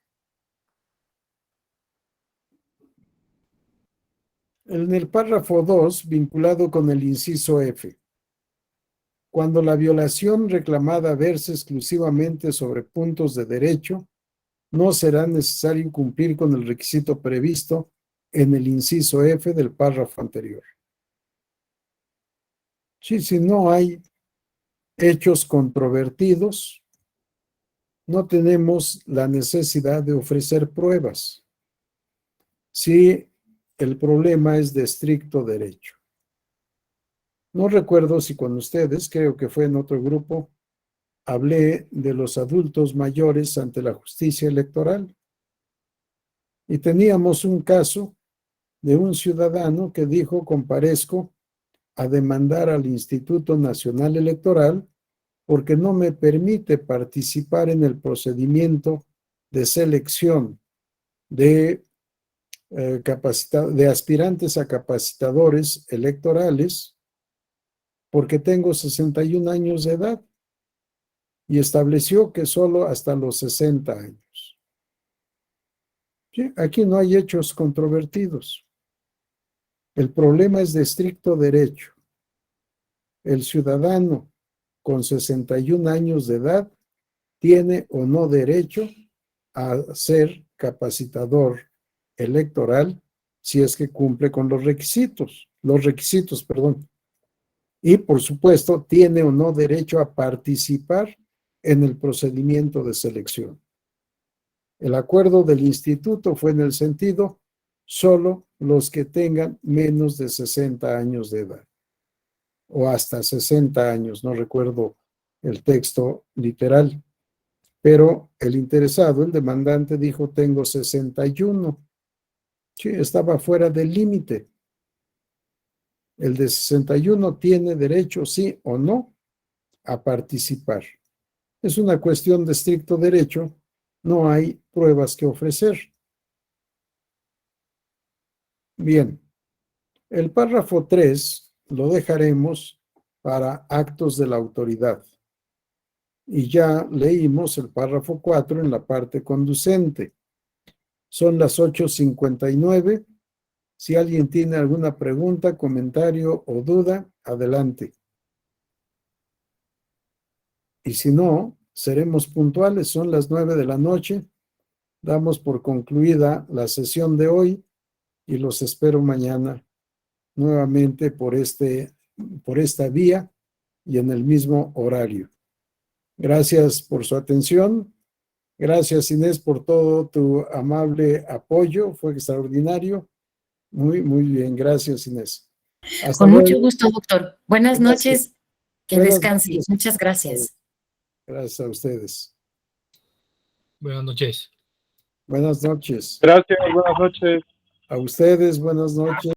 En el párrafo 2, vinculado con el inciso F. Cuando la violación reclamada verse exclusivamente sobre puntos de derecho, no será necesario cumplir con el requisito previsto en el inciso F del párrafo anterior. Sí, si no hay hechos controvertidos, no tenemos la necesidad de ofrecer pruebas. Si el problema es de estricto derecho. No recuerdo si con ustedes, creo que fue en otro grupo, hablé de los adultos mayores ante la justicia electoral. Y teníamos un caso de un ciudadano que dijo: comparezco a demandar al Instituto Nacional Electoral porque no me permite participar en el procedimiento de selección de aspirantes a capacitadores electorales porque tengo 61 años de edad, y estableció que solo hasta los 60 años. ¿Sí? Aquí no hay hechos controvertidos. El problema es de estricto derecho. El ciudadano con 61 años de edad tiene o no derecho a ser capacitador electoral si es que cumple con los requisitos. Y, por supuesto, tiene o no derecho a participar en el procedimiento de selección. El acuerdo del instituto fue en el sentido: solo los que tengan menos de 60 años de edad, o hasta 60 años, no recuerdo el texto literal, pero el interesado, el demandante, dijo: tengo 61. Sí, estaba fuera del límite. El de 61 tiene derecho, sí o no, a participar. Es una cuestión de estricto derecho, no hay pruebas que ofrecer. Bien, el párrafo 3 lo dejaremos para actos de la autoridad. Y ya leímos el párrafo 4 en la parte conducente. Son las 8:59. Si alguien tiene alguna pregunta, comentario o duda, adelante. Y si no, seremos puntuales. Son las 9 de la noche. Damos por concluida la sesión de hoy y los espero mañana nuevamente por esta vía y en el mismo horario. Gracias por su atención. Gracias, Inés, por todo tu amable apoyo. Fue extraordinario. Muy, muy bien. Gracias, Inés. Hasta Con luego. mucho gusto, doctor. Buenas Gracias. noches. Que Buenas descanse. noches. Muchas gracias. Gracias a ustedes. Buenas noches. Buenas noches. Gracias, buenas noches. A ustedes, buenas noches.